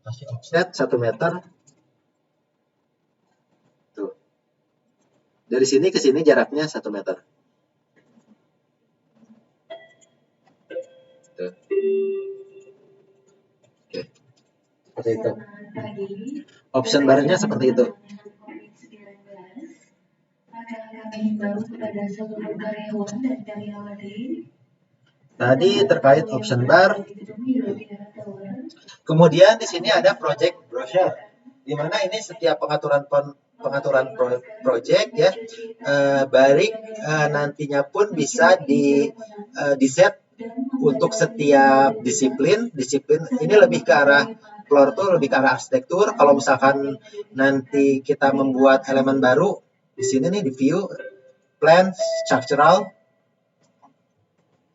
kasih offset 1 meter. Tuh. Dari sini ke sini jaraknya 1 meter. Tuh. Oke. Seperti itu. Option barnya seperti itu. Tadi terkait option bar. Kemudian di sini ada project brochure, di mana ini setiap pengaturan project ya, baik nantinya pun bisa di set untuk setiap disiplin. Ini lebih ke arah floor tuh, lebih ke arah arsitektur. Kalau misalkan nanti kita membuat elemen baru, di sini nih di view, plan, structural,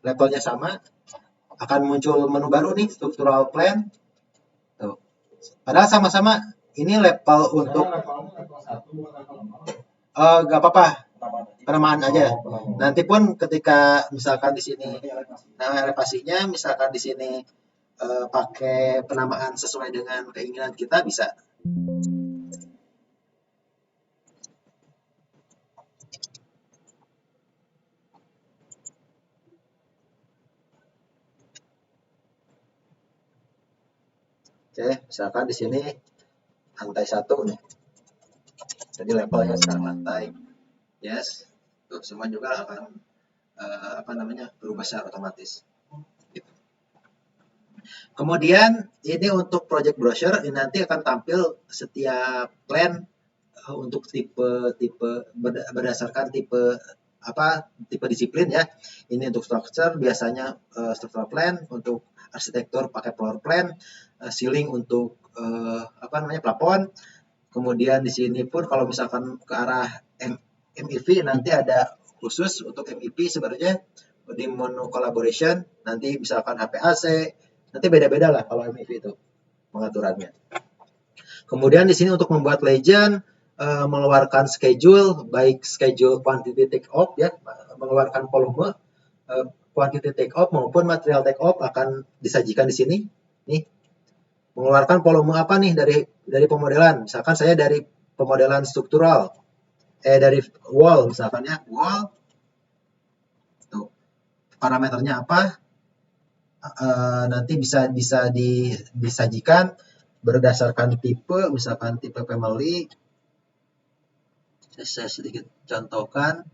levelnya sama, akan muncul menu baru nih, structural plan. Tuh. Padahal sama-sama ini level untuk gak apa-apa, penamaan aja. Nanti pun ketika misalkan di sini elevasinya, misalkan di sini pakai penamaan sesuai dengan keinginan kita, bisa. Oke, misalkan di sini lantai 1 nih. Jadi levelnya sekarang lantai. Yes. Tuh, semua juga akan berubah secara otomatis. Gitu. Kemudian ini untuk project brochure, ini nanti akan tampil setiap plan untuk tipe berdasarkan tipe disiplin ya. Ini untuk structure biasanya structural plan, untuk arsitektur pakai floor plan, ceiling untuk plafon. Kemudian di sini pun kalau misalkan ke arah MEP nanti ada khusus untuk MEP sebenarnya di menu collaboration, nanti misalkan HPAC, nanti beda-beda lah kalau MEP itu pengaturannya. Kemudian di sini untuk membuat legend, mengeluarkan schedule, baik schedule quantity take off ya, mengeluarkan volume quantity take off maupun material take off akan disajikan di sini. Nih, mengeluarkan volume apa nih dari pemodelan. Misalkan saya dari pemodelan struktural, dari wall misalkan ya, wall. Tuh. Parameternya apa? Nanti bisa disajikan berdasarkan tipe, misalkan tipe family. Saya sedikit contohkan.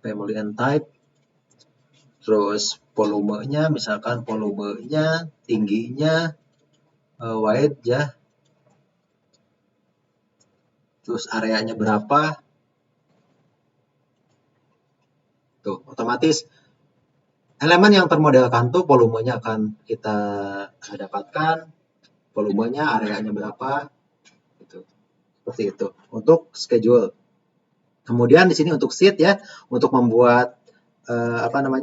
Family and type. Terus volumenya, misalkan volumenya, tingginya, wide ya. Terus areanya berapa. Tuh, otomatis elemen yang termodelkan tuh volumenya akan kita dapatkan, volumenya, areanya berapa, gitu. Seperti itu untuk schedule. Kemudian di sini untuk sheet ya, untuk membuat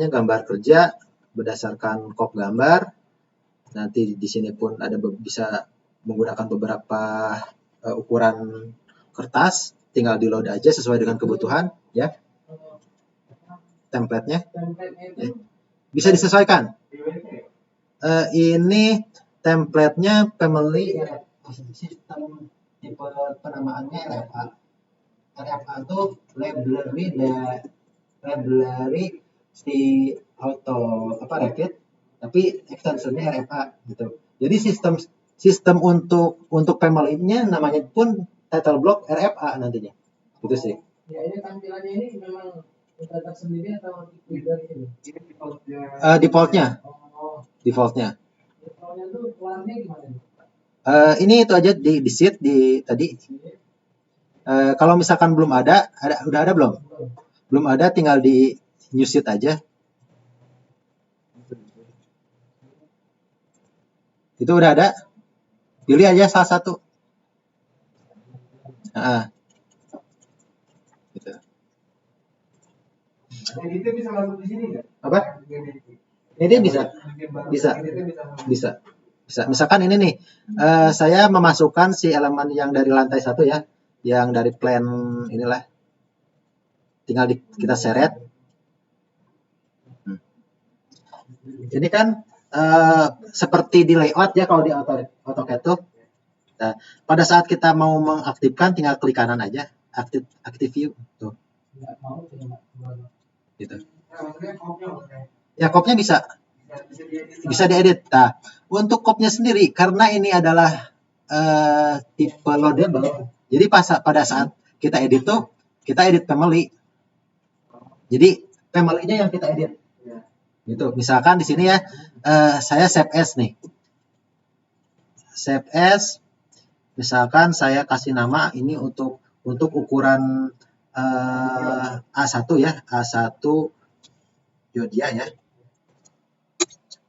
gambar kerja berdasarkan kop gambar. Nanti di sini pun ada bisa menggunakan beberapa ukuran kertas tinggal di load aja sesuai dengan kebutuhan ya template-nya ya. Bisa disesuaikan. Ini template-nya family sistem tipe penamaannya RFA. RFA itu library si auto Revit, tapi extensionnya RFA gitu. Jadi sistem untuk family-nya namanya pun title block RFA nantinya. Gitu sih. Ya, ini tampilannya ini memang terdapat sendiri atau dari ini? Ini defaultnya. Defaultnya. Oh, Defaultnya. defaultnya tuh warnanya gimana? Ini itu aja di sheet di tadi. Kalau misalkan belum ada, udah ada belum? Belum ada, tinggal di new sheet aja. Itu udah ada. Pilih aja salah satu. Gitu. Editnya bisa masuk di sini nggak? Apa? Ini bisa. Misalkan ini nih, saya memasukkan si elemen yang dari lantai 1 ya, yang dari plan inilah. Tinggal kita seret. Ini kan seperti di layout ya kalau di AutoCAD tuh. Nah, pada saat kita mau mengaktifkan, tinggal klik kanan aja, active view tuh. Gitu. Ya, kopnya bisa diedit. Nah, untuk kopnya sendiri karena ini adalah tipe loadable. Jadi pada saat kita edit tuh, kita edit family. Jadi family-nya yang kita edit. Gitu. Misalkan di sini ya, saya save as nih. Save as, misalkan saya kasih nama ini untuk ukuran A1 ya, A1 Yodia ya.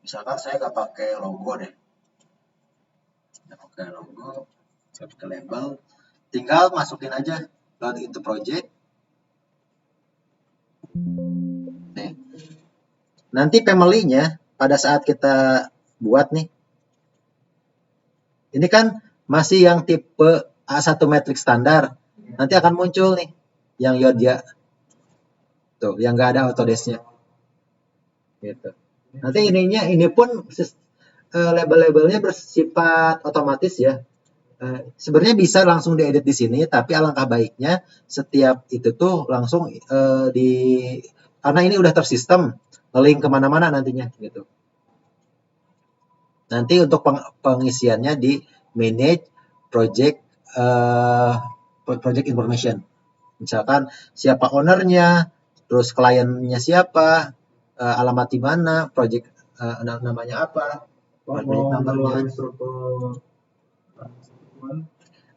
Misalkan saya nggak pakai logo deh. Nggak pakai logo, saya pakai label. Tinggal masukin aja load into project. Nih. Nanti family-nya pada saat kita buat nih, ini kan masih yang tipe A1 matrix standar. Nanti akan muncul nih yang Yodia. Tuh, yang nggak ada Autodesk-nya. Gitu. Nanti ini pun label-labelnya bersifat otomatis ya. Sebenarnya bisa langsung diedit di sini, tapi alangkah baiknya setiap itu tuh langsung karena ini udah tersistem, link kemana-mana nantinya gitu. Nanti untuk pengisiannya di manage project information. Misalkan siapa ownernya, terus kliennya siapa, alamat di mana, project namanya apa, project numbernya.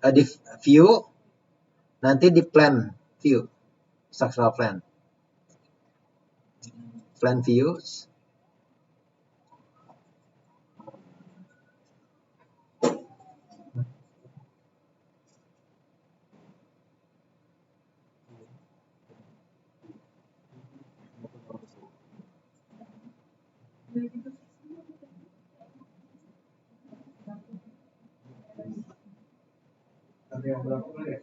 Di view, nanti di plan view, structural plan views. Ada yang berapa ya?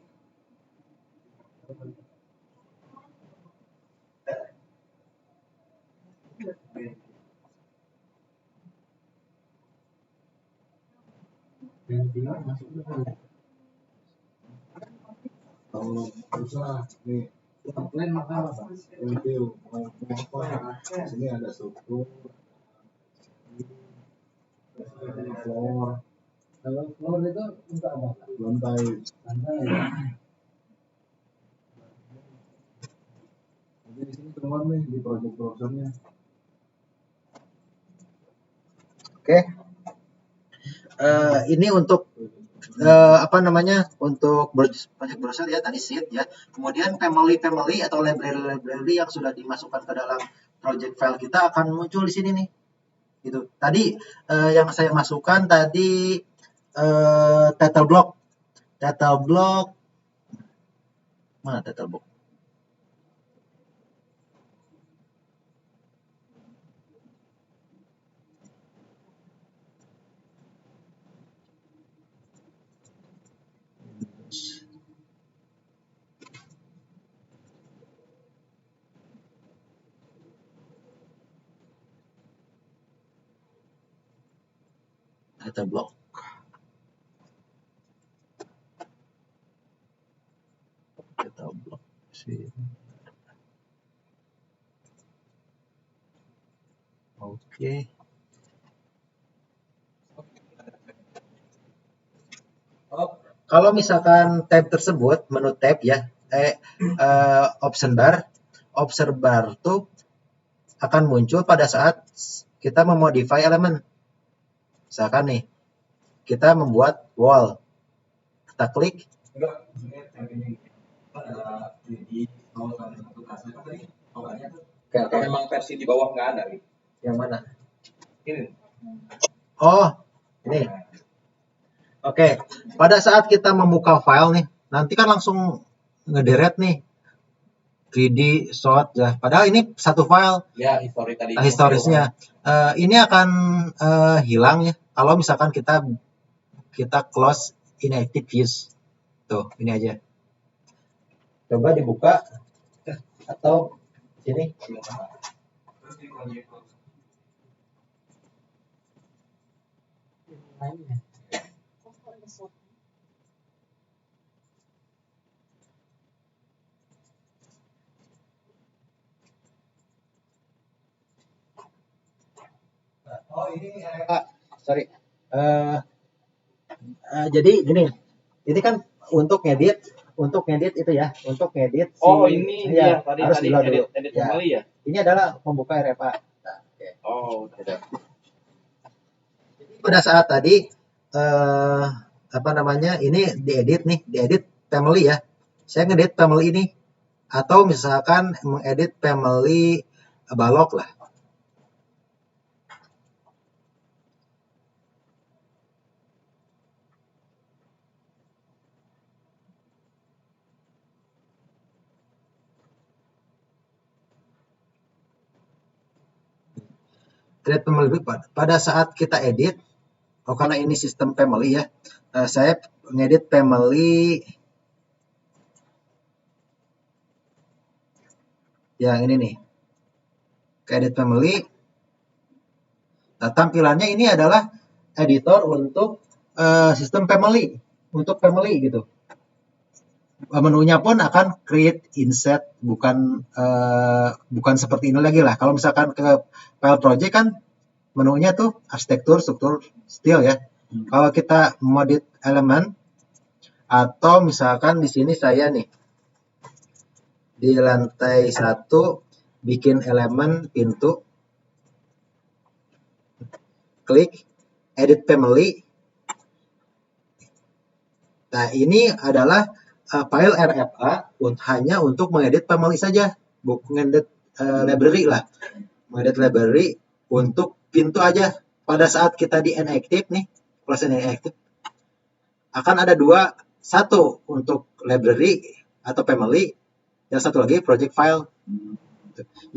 Kalau bisa nih plan maka apa? Review sini ada struktur, floor. Kalau floor itu untuk apa? Lantai. Jadi di sini keluar nih di project browsernya. Oke. Ini untuk untuk project browser ya tadi sheet ya. Kemudian family atau library yang sudah dimasukkan ke dalam project file kita akan muncul di sini nih. Gitu. Tadi yang saya masukkan tadi title block. Mana title block? data block. Data block sih. Oke. Kalau misalkan tab tersebut, menu tab ya, option bar tuh akan muncul pada saat kita memodify elemen. Misalkan nih, kita membuat wall. Kita klik. Enggak, maksudnya tab-nya ada di bawah satu kasih kan tadi awalnya tuh. Oke. Memang versi di bawah nggak ada gitu. Yang mana? Ini. Oh, ini. Oke, pada saat kita membuka file nih, nanti kan langsung ngederet nih 3D shot ya. Padahal ini satu file. Ya, histori tadi. Historisnya. Ini akan hilang ya. Kalau misalkan kita close inactive views. Tuh, ini aja. Coba dibuka atau sini. Terus di project lainnya. Oh ini sorry. Jadi gini, ini kan untuk ngedit itu ya, untuk ngedit. Oh ini ya, tadi harus dulu. edit Ya. kembali ya. Ini adalah membuka RFA. Nah, okay. Oh tidak. Pada saat tadi apa namanya ini diedit family ya. Saya ngedit family ini atau misalkan mengedit family balok lah. Create family pada saat kita edit, karena ini sistem family ya, saya ngedit family yang ini nih, ke edit family. Nah, tampilannya ini adalah editor untuk sistem family, untuk family gitu. Menunya pun akan create, insert, bukan seperti ini lagi lah. Kalau misalkan ke file project kan menunya tuh arsitektur, struktur, style ya. Kalau kita modif elemen atau misalkan di sini saya nih di lantai 1 bikin elemen pintu, klik edit family. Nah, ini adalah file RFA hanya untuk mengedit family saja, bukan mengedit library lah. Mengedit library untuk pintu aja. Pada saat kita di inactive nih, close inactive, akan ada dua, satu untuk library atau family, yang satu lagi project file.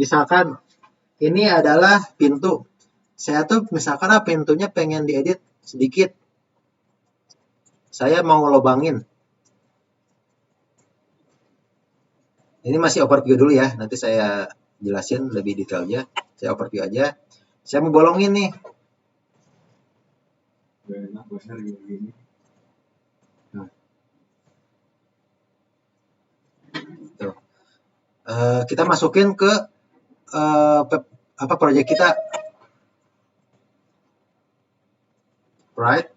Misalkan ini adalah pintu. Saya tuh misalkan pintunya pengen diedit sedikit. Saya mau lobangin. Ini masih overview dulu ya. Nanti saya jelasin lebih detailnya. Saya overview aja. Saya mau bolongin nih. Tuh. Kita masukin ke project kita. Right?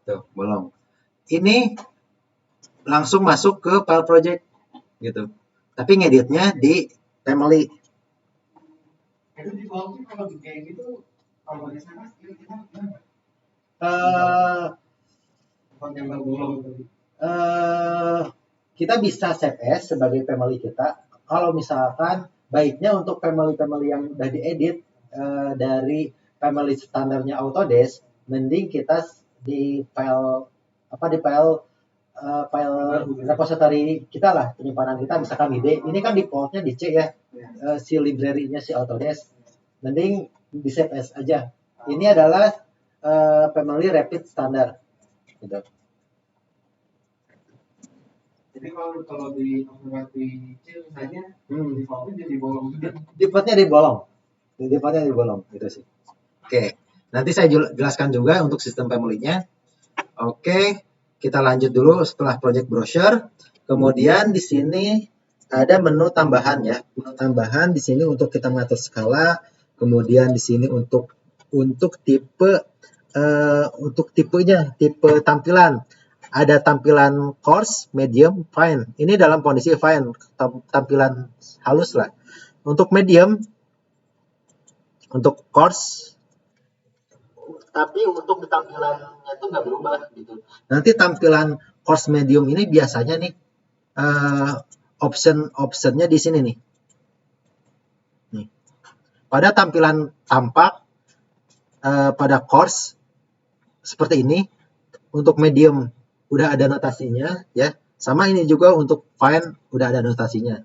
Tuh, bolong. Ini langsung masuk ke file project gitu. Tapi ngeditnya di family. Itu di bawah sih kalau kayak gitu, kalau di sana kita bukan gambar bolong gitu. Kita bisa save as sebagai family kita. Kalau misalkan baiknya untuk family yang udah diedit dari family standarnya Autodesk, mending kita di file repository kita lah, penyimpanan kita misalkan di D. Ini kan defaultnya di C ya, si library-nya si Autodesk. Mending di save as aja. Ini adalah family rapid standard. Gitu. Jadi kalau di C misalnya defaultnya jadi bolong juga. Defaultnya di bolong gitu sih. Oke, nanti saya jelaskan juga untuk sistem family-nya. Oke, kita lanjut dulu setelah project brochure. Kemudian di sini ada menu tambahan ya. Menu tambahan di sini untuk kita mengatur skala. Kemudian di sini untuk tipe untuk tipenya, tipe tampilan. Ada tampilan coarse, medium, fine. Ini dalam kondisi fine, tampilan halus lah. Untuk medium, untuk coarse, tapi untuk tampilannya itu nggak berubah gitu. Nanti tampilan coarse medium ini biasanya nih optionnya di sini nih. Pada tampilan tampak pada coarse seperti ini, untuk medium udah ada notasinya ya. Sama ini juga untuk fine udah ada notasinya.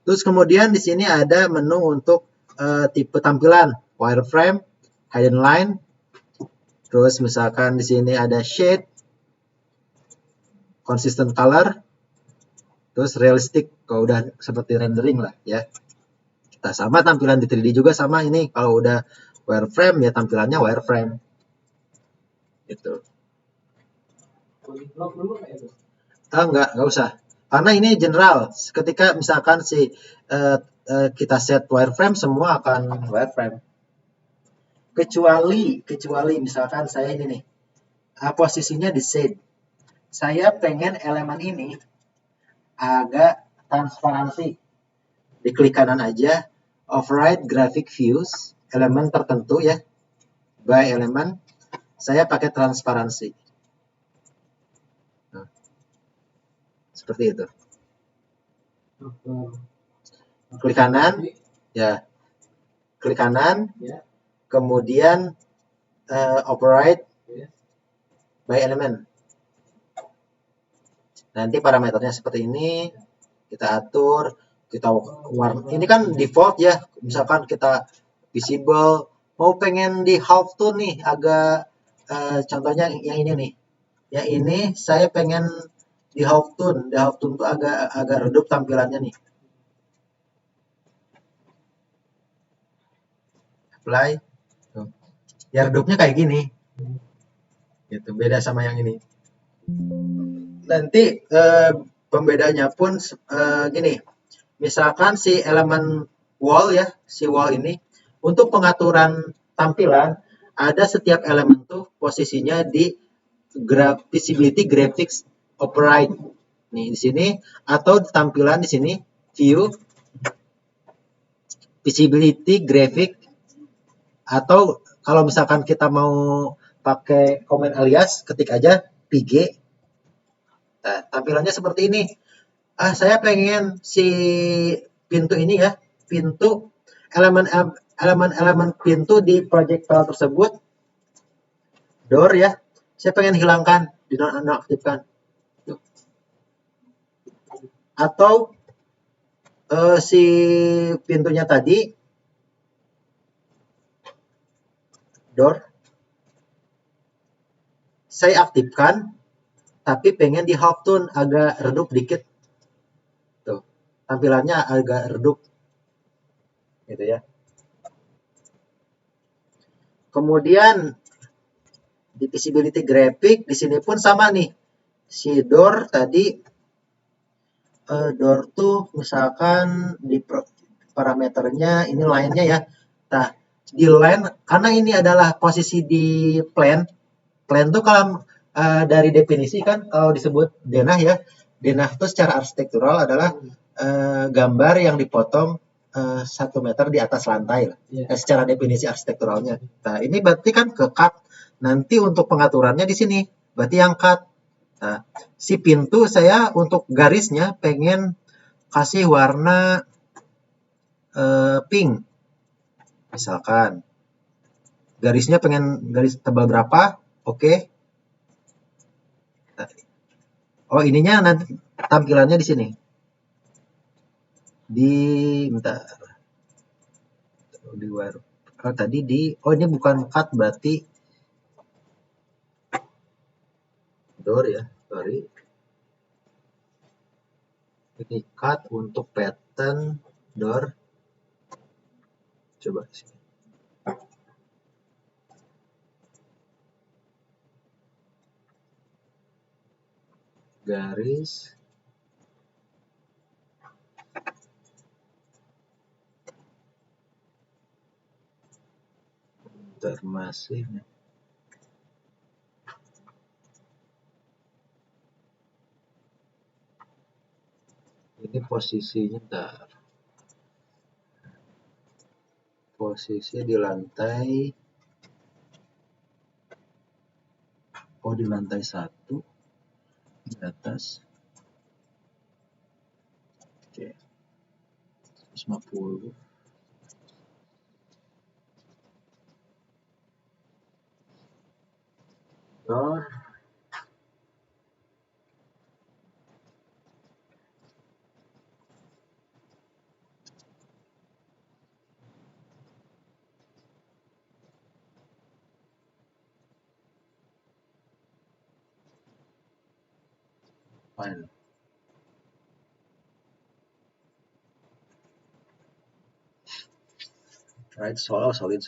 Terus kemudian di sini ada menu untuk tipe tampilan wireframe, hidden line. Terus misalkan di sini ada shade, consistent color, terus realistic kalau udah seperti rendering lah ya. Kita sama tampilan di 3D juga sama ini. Kalau udah wireframe ya tampilannya wireframe. Gitu. Enggak usah. Karena ini general. Ketika misalkan kita set wireframe, semua akan wireframe. Kecuali misalkan saya ini nih, posisinya di shade. Saya pengen elemen ini agak transparansi. Diklik kanan aja, override graphic views, elemen tertentu ya, by elemen. Saya pakai transparansi. Nah, seperti itu. Klik kanan, ya. Klik kanan, kemudian override by element. Nanti parameternya seperti ini, kita atur, kita warna. Ini kan default ya, misalkan kita visible, mau pengen di half tone nih, agak contohnya yang ini nih. Yang ini saya pengen di half tone tuh agak redup tampilannya nih. Apply. Tuh. Ya redupnya kayak gini. Gitu, beda sama yang ini. Nanti pembedanya pun gini. Misalkan si elemen wall ya, si wall ini untuk pengaturan tampilan ada setiap elemen tuh posisinya di visibility graphics override. Nih di sini atau tampilan di sini view visibility graphic, atau kalau misalkan kita mau pakai komen alias ketik aja PG. Nah, tampilannya seperti ini. Saya pengen si pintu ini ya, pintu elemen pintu di project file tersebut door ya, saya pengen hilangkan, dinonaktifkan. Atau si pintunya tadi door saya aktifkan, tapi pengen di half tone agak redup dikit. Tuh, tampilannya agak redup. Gitu ya. Kemudian di visibility graphic di sini pun sama nih. Si door tadi door tuh misalkan di parameternya ini line-nya ya. Nah, di line karena ini adalah posisi di plane. Plane tuh kalau dari definisi kan kalau disebut denah ya. Denah itu secara arsitektural adalah gambar yang dipotong 1 meter di atas lantai lah. Secara definisi arsitekturalnya. Nah, ini berarti kan ke cut. Nanti untuk pengaturannya di sini berarti yang cut. Nah, si pintu saya untuk garisnya pengen kasih warna pink. Misalkan garisnya pengen garis tebal berapa? Oke. Nah, oh, ininya nanti tampilannya di sini. Bentar. Di wire. Tadi ini bukan cut berarti door ya, sorry. Ini cut untuk pattern door. Coba sini. garis, informasi. Ini posisinya, bentar. Posisi di lantai, di lantai 1 di atas. Oke. 150. Door. Fine. Right, solid. Solid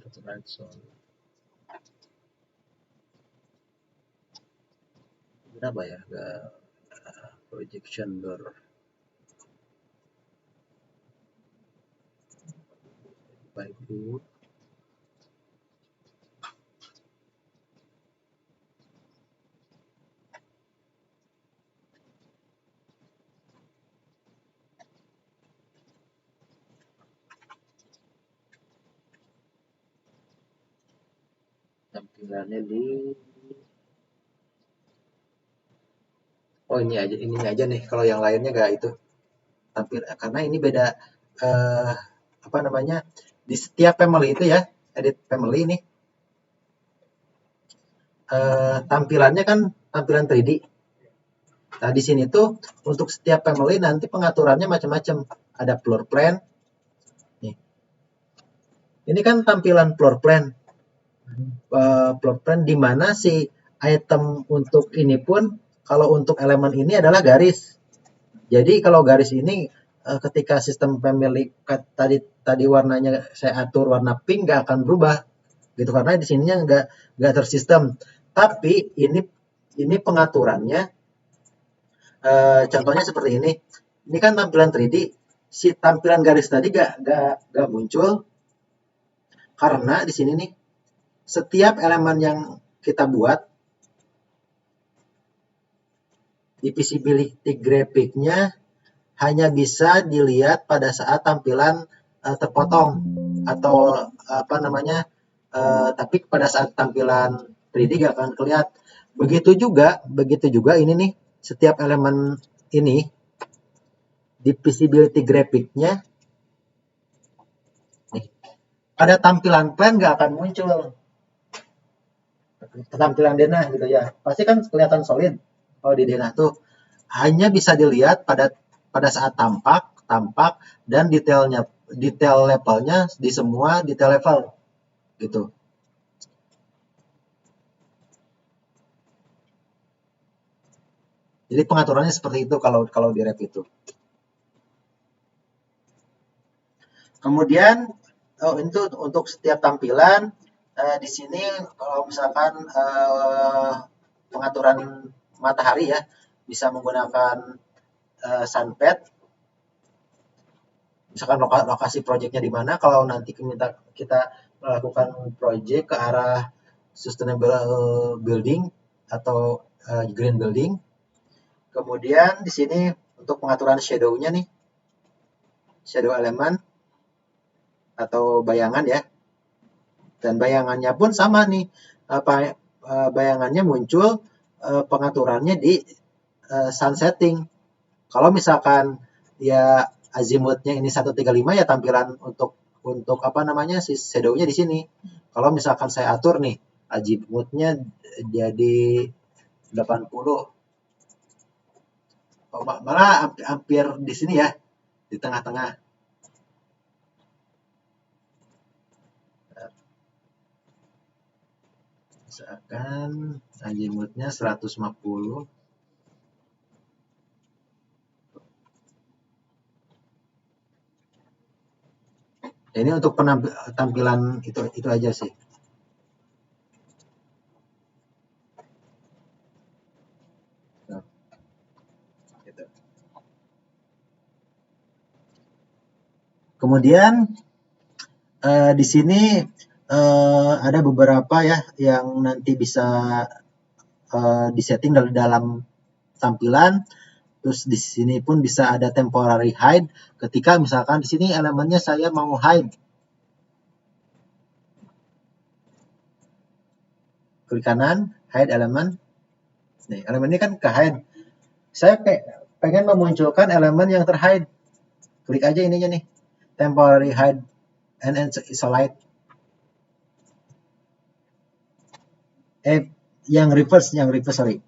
atau right solid. Berapa ya? Projection door. Baik dulu. Tampilannya di ini aja nih, kalau yang lainnya gak itu tampil, karena ini beda apa namanya, di setiap family itu ya, edit family ini tampilannya kan tampilan 3D. Nah di sini tuh untuk setiap family nanti pengaturannya macam-macam, ada floor plan nih, ini kan tampilan floor plan di mana si item untuk ini pun, kalau untuk elemen ini adalah garis. Jadi kalau garis ini ketika sistem family tadi warnanya saya atur warna pink nggak akan berubah gitu, karena di sininya nggak tersistem. Tapi ini pengaturannya contohnya seperti ini. Ini kan tampilan 3D, si tampilan garis tadi nggak muncul karena di sini nih setiap elemen yang kita buat di visibility graphicnya hanya bisa dilihat pada saat tampilan terpotong atau apa namanya, tapi pada saat tampilan 3D gak akan kelihatan. Begitu juga ini nih, setiap elemen ini di visibility graphicnya nih, pada tampilan plan gak akan muncul tampilan denah gitu ya, pasti kan kelihatan solid. Kalau di denah tuh hanya bisa dilihat pada saat tampak dan detail levelnya di semua detail level gitu. Jadi pengaturannya seperti itu kalau di Revit itu. Kemudian itu untuk setiap tampilan di sini kalau misalkan pengaturan matahari ya, bisa menggunakan sunpad. Misalkan lokasi proyeknya di mana, kalau nanti kita melakukan proyek ke arah sustainable building atau green building. Kemudian di sini untuk pengaturan shadow-nya nih, shadow element atau bayangan ya, dan bayangannya pun sama nih, bayangannya muncul pengaturannya di sun setting. Kalau misalkan ya azimutnya ini 135 ya tampilan untuk apa namanya si shadow-nya di sini. Kalau misalkan saya atur nih azimutnya jadi 80, malah hampir di sini ya, di tengah-tengah. Misalkan azimutnya 150. Ini untuk tampilan itu aja sih. Kemudian di sini ada beberapa ya yang nanti bisa disetting dari dalam tampilan. Terus di sini pun bisa ada temporary hide ketika misalkan di sini elemennya saya mau hide. Klik kanan, hide elemen. Nih, elemen ini kan ke hide. Saya pengen memunculkan elemen yang terhide. Klik aja ininya nih. Temporary hide and isolate. Yang reverse sorry.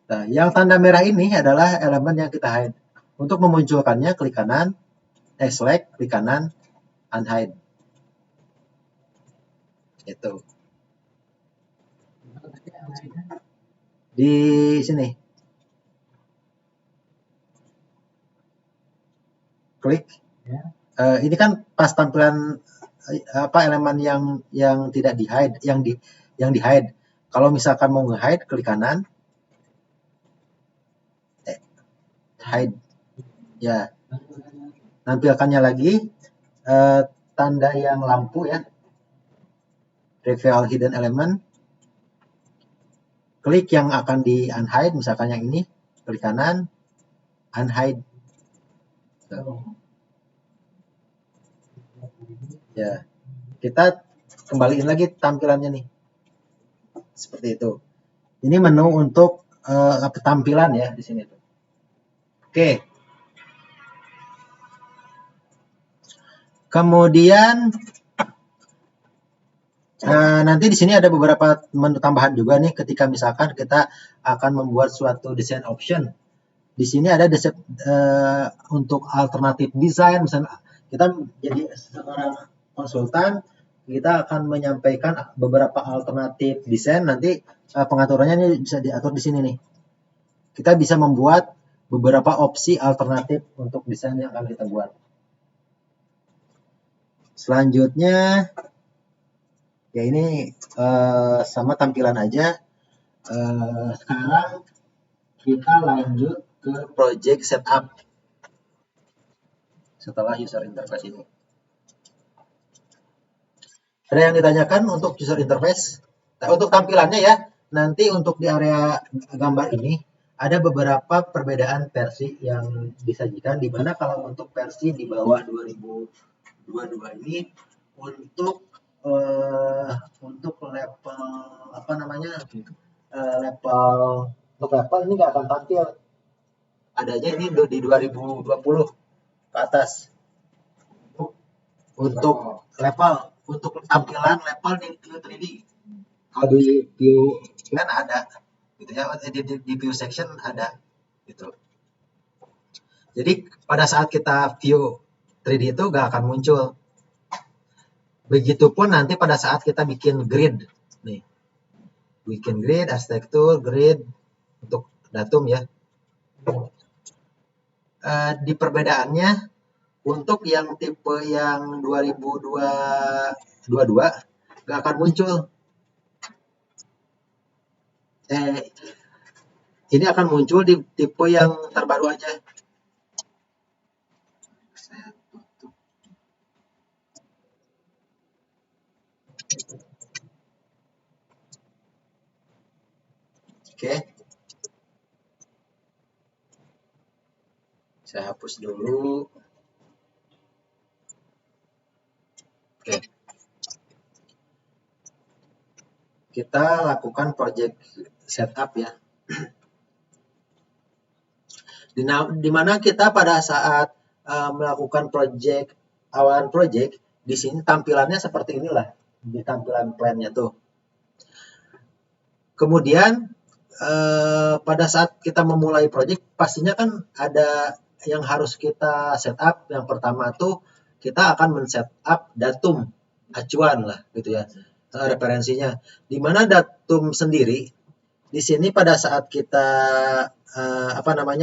Nah, yang tanda merah ini adalah elemen yang kita hide. Untuk memunculkannya, klik kanan, select, klik kanan, unhide. Itu. Di sini. Klik. Ini kan pas tampilan elemen yang tidak di hide, yang di hide. Kalau misalkan mau nge-hide, klik kanan, hide. Ya, nampilkannya lagi tanda yang lampu ya, reveal hidden element. Klik yang akan di unhide, misalkan yang ini, klik kanan, unhide. Ya, kita kembaliin lagi tampilannya nih, seperti itu. Ini menu untuk tampilan ya di sini tuh. Oke. Kemudian nanti di sini ada beberapa menu tambahan juga nih ketika misalkan kita akan membuat suatu design option. Di sini ada untuk alternatif desain, misalnya kita jadi seorang konsultan, kita akan menyampaikan beberapa alternatif desain, nanti pengaturannya ini bisa diatur di sini nih. Kita bisa membuat beberapa opsi alternatif untuk desain yang akan kita buat. Selanjutnya, ya ini sama tampilan aja. Sekarang kita lanjut ke project setup setelah user interface ini. Ada yang ditanyakan untuk user interface? Nah, untuk tampilannya ya, nanti untuk di area gambar ini ada beberapa perbedaan versi yang disajikan, di mana kalau untuk versi di bawah 2022 ini untuk level apa namanya level ini nggak akan tampil, adanya ini di 2020 ke atas untuk level, untuk tampilan level di view 3D. Kalau di view kan ada gitu ya, di view section ada gitu. Jadi pada saat kita view 3D itu nggak akan muncul. Begitupun nanti pada saat kita bikin grid nih, bikin grid, arsitektur, grid untuk datum ya. Di perbedaannya untuk yang tipe yang 2022 nggak akan muncul. Ini akan muncul di tipe yang terbaru aja. Oke. Saya hapus dulu. Oke. Kita lakukan project setup ya. Di mana kita pada saat melakukan awalan project, di sini tampilannya seperti inilah, di tampilan plan-nya tuh. Kemudian pada saat kita memulai project, pastinya kan ada yang harus kita setup. Yang pertama tuh kita akan men-setup datum acuan lah gitu ya, referensinya. Di mana datum sendiri di sini pada saat kita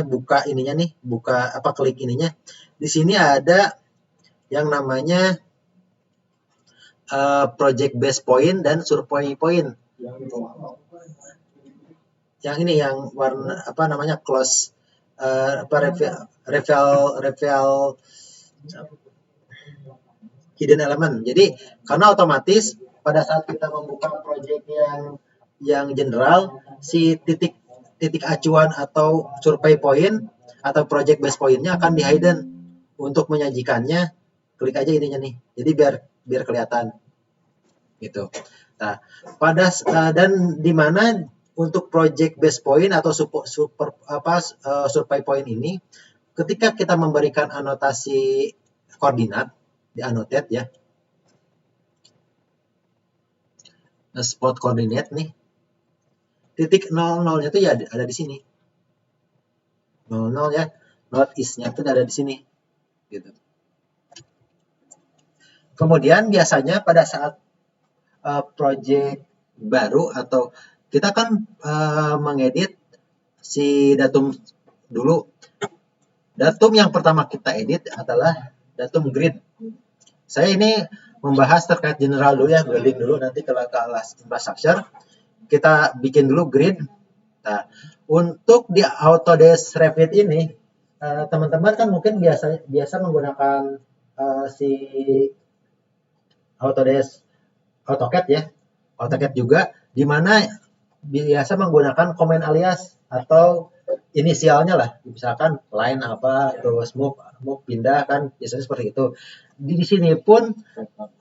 buka ininya nih, klik ininya, di sini ada yang namanya project base point dan survey point. Yang ini yang warna close reveal hidden element. Jadi karena otomatis pada saat kita membuka project yang general, si titik acuan atau survey point atau project base point-nya akan di hidden. Untuk menyajikannya, klik aja ininya nih. Jadi biar kelihatan gitu. Nah, dan di mana untuk project base point atau survey point ini, ketika kita memberikan anotasi koordinat di annotate ya, spot coordinate nih, titik 00-nya itu ya ada di sini, 00 ya, northeast-nya itu ada di sini gitu. Kemudian biasanya pada saat project baru atau kita kan mengedit si datum dulu. Datum yang pertama kita edit adalah datum grid. Saya ini membahas terkait general dulu ya, building dulu, nanti kalau ke kelas infrastructure kita bikin dulu grid. Nah, untuk di Autodesk Revit ini teman-teman kan mungkin biasa menggunakan si Autodesk AutoCAD ya, AutoCAD juga, di mana biasa menggunakan komen alias atau inisialnya lah, misalkan line apa, terus move pindah kan, biasanya seperti itu. Di sini pun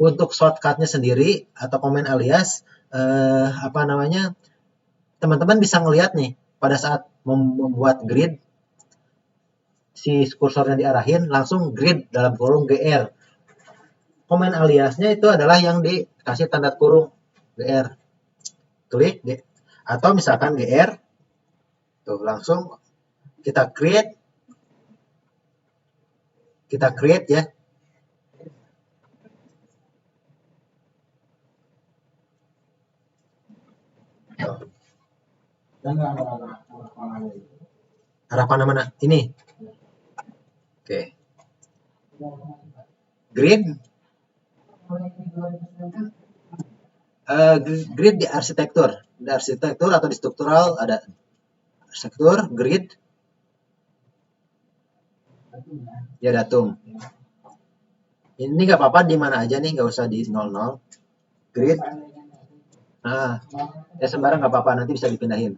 untuk shortcutnya sendiri atau komen alias, teman-teman bisa ngelihat nih pada saat membuat grid, si kursornya diarahin langsung grid dalam kurung GR. Komen aliasnya itu adalah yang dikasih tanda kurung GR. Klik atau misalkan GR, tuh langsung kita create ya. Arah panah mana? Ini. Oke. Grid. Grid di arsitektur. Di arsitektur atau di struktural ada arsitektur, grid. Ya datum. Ini nggak apa-apa di mana aja nih, nggak usah di 00. Grid. Nah, ya sembarang nggak apa-apa, nanti bisa dipindahin.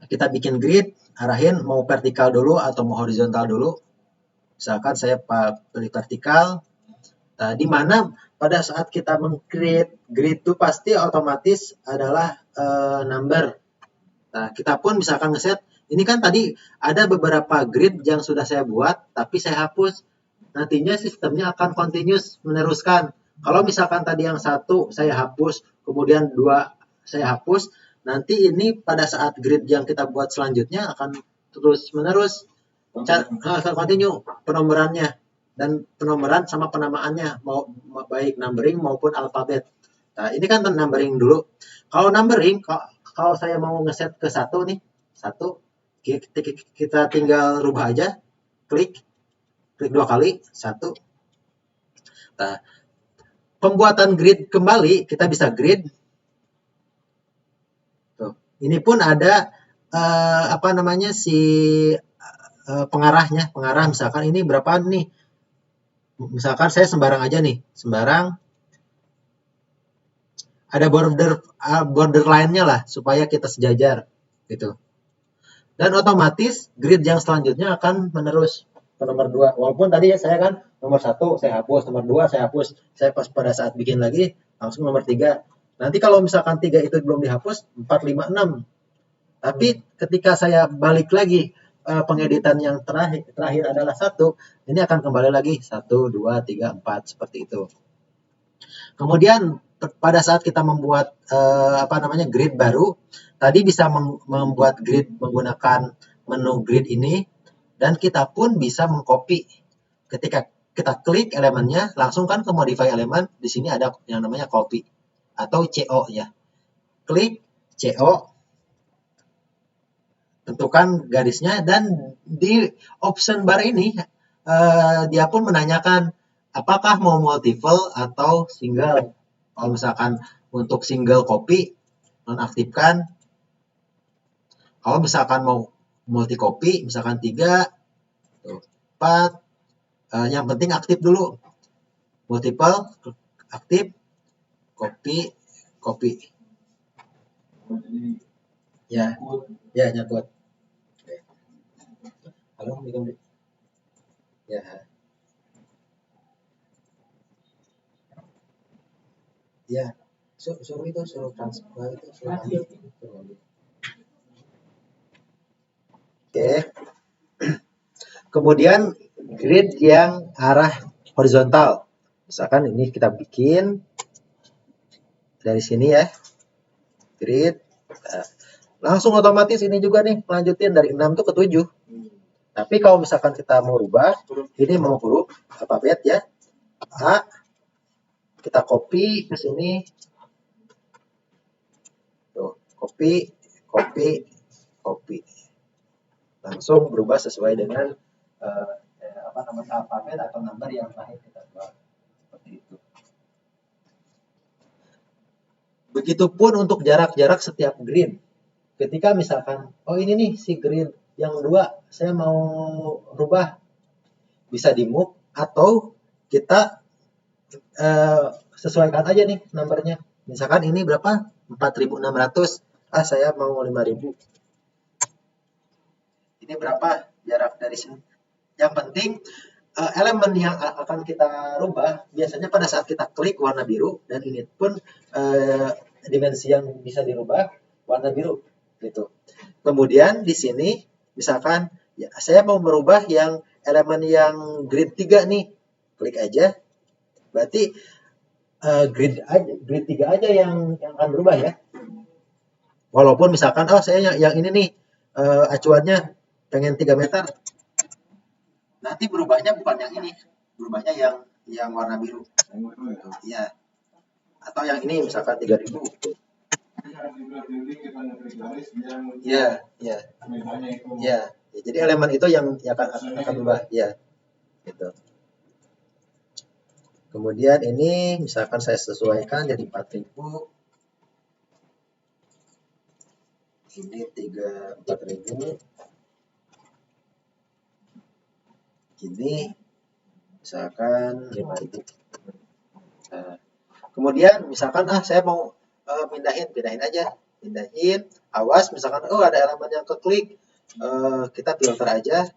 Kita bikin grid, arahin mau vertikal dulu atau mau horizontal dulu. Misalkan saya pilih vertikal. Nah, di mana pada saat kita meng-create grid itu pasti otomatis adalah number. Nah, kita pun misalkan ngeset, ini kan tadi ada beberapa grid yang sudah saya buat, tapi saya hapus. Nantinya sistemnya akan continuous meneruskan. Kalau misalkan tadi yang satu saya hapus, kemudian 2 saya hapus, nanti ini pada saat grid yang kita buat selanjutnya akan terus menerus continue penomorannya dan penomoran sama penamaannya, mau baik numbering maupun alfabet. Nah, ini kan numbering dulu. Kalau numbering, kalau saya mau ngeset ke 1 nih, 1, kita tinggal rubah aja, klik 2 kali, 1. Nah, pembuatan grid kembali, kita bisa grid. Tuh, ini pun ada si pengarahnya, pengarah misalkan ini berapa nih? Misalkan saya sembarang aja nih, sembarang ada border line-nya lah supaya kita sejajar gitu. Dan otomatis grid yang selanjutnya akan menerus ke nomor 2. Walaupun tadi ya saya kan nomor 1 saya hapus, nomor 2 saya hapus. Saya pas pada saat bikin lagi langsung nomor 3. Nanti kalau misalkan 3 itu belum dihapus, 4, 5, 6. Tapi ketika saya balik lagi pengeditan yang terakhir adalah 1, ini akan kembali lagi 1, 2, 3, 4 seperti itu. Kemudian pada saat kita membuat grid baru, tadi bisa membuat grid menggunakan menu grid ini, dan kita pun bisa mengcopy. Ketika kita klik elemennya, langsung kan ke modify elemen, di sini ada yang namanya copy atau CO ya. Klik CO, tentukan garisnya, dan di option bar ini dia pun menanyakan apakah mau multiple atau single. Kalau misalkan untuk single copy, nonaktifkan. Kalau misalkan mau multi copy, misalkan 3, 4, Yang penting aktif dulu. Multiple, aktif, copy, copy. Jadi Ya, ikut ya nyangkut. Oke. Halo, ya. Ya, suruh itu, suruh transfer itu, suruh ambil. Oke. Kemudian grid yang arah horizontal. Misalkan ini kita bikin dari sini ya. Grid. Nah, langsung otomatis ini juga nih lanjutin dari 6 tuh ke 7. Tapi kalau misalkan kita mau rubah, ini mau huruf alfabet ya. A, kita copy ke sini. Tuh, copy, copy, copy. Langsung berubah sesuai dengan alfabet atau number yang terakhir kita buat. Seperti itu. Begitupun untuk jarak-jarak setiap grid. Ketika misalkan, oh ini nih si grid yang 2, saya mau rubah. Bisa di move atau kita sesuaikan aja nih numbernya. Misalkan ini berapa? 4.600. Saya mau 5.000. Ini berapa jarak dari sini? Yang penting elemen yang akan kita rubah biasanya pada saat kita klik warna biru, dan ini pun dimensi yang bisa dirubah warna biru gitu. Kemudian di sini misalkan ya, saya mau merubah yang elemen yang grid 3 nih. Klik aja. Berarti grid 3 aja yang akan berubah ya. Walaupun misalkan saya yang ini nih acuannya pengen 3 meter. Nanti berubahnya bukan yang ini, berubahnya yang warna biru. Iya. Atau yang ini misalkan 3.000. Iya, iya. Iya. Jadi elemen itu yang akan berubah, ya. Gitu. Kemudian ini misalkan saya sesuaikan jadi 4.000. Ini 4.000. Ini misalkan 5.000. Nah, kemudian misalkan saya mau pindahin aja, pindahin. Awas misalkan ada elemen yang keklik, kita filter aja.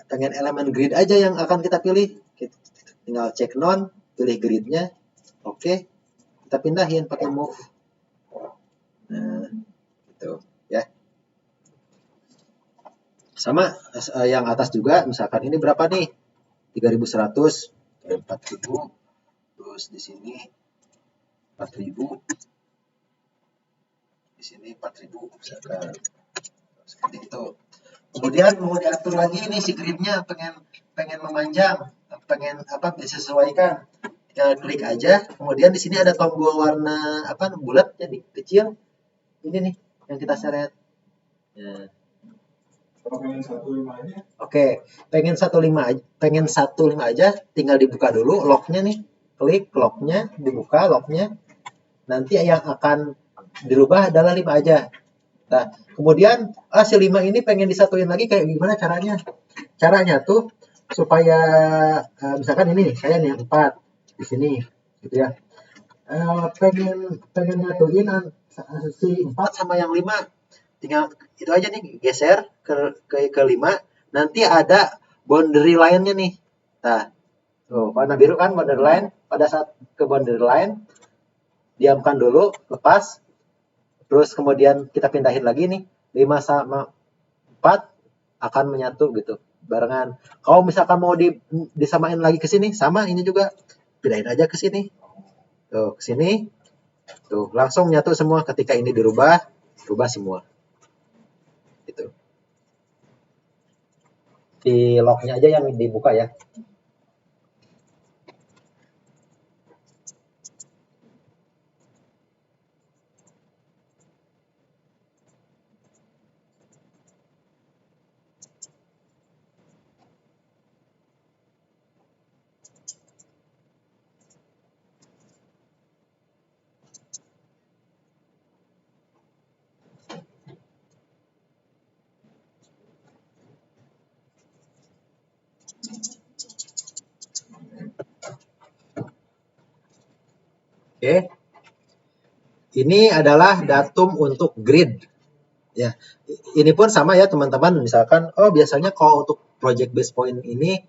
Pengen elemen grid aja yang akan kita pilih, tinggal cek non, pilih gridnya, oke, kita pindahin pakai move. Nah, gitu ya. Sama yang atas juga, misalkan ini berapa nih? 3.100, 4.000, terus di sini 4.000, di sini 4.000, misalkan seperti itu. Kemudian mau diatur lagi nih si gridnya, pengen memanjang, pengen disesuaikan. Tinggal klik aja. Kemudian di sini ada tombol warna bulat jadi kecil. Ini nih yang kita seret. Nah. pengen 15 aja. Oke, pengen 15 aja, tinggal dibuka dulu locknya nih. Klik locknya, dibuka locknya. Nanti yang akan dirubah adalah 5 aja. Nah, kemudian si 5 ini pengen disatuin lagi, kayak gimana caranya? Caranya tuh supaya misalkan ini saya nih yang 4 di sini gitu ya. Pengen nyatuin si 4 sama yang 5. Tinggal itu aja nih, geser ke 5. Nanti ada boundary line-nya nih. Nah, tuh warna biru kan boundary line. Pada saat ke boundary line, diamkan dulu, lepas. Terus kemudian kita pindahin lagi nih, 5 sama 4 akan menyatu gitu, barengan. Kalau misalkan mau disamain lagi ke sini, sama ini juga. Pindahin aja ke sini. Tuh, ke sini. Tuh, langsung nyatu semua. Ketika ini dirubah semua. Gitu. Di lock-nya aja yang dibuka ya. Oke. Ini adalah datum untuk grid. Ya, ini pun sama ya teman-teman. Misalkan, oh biasanya kalau untuk project based point ini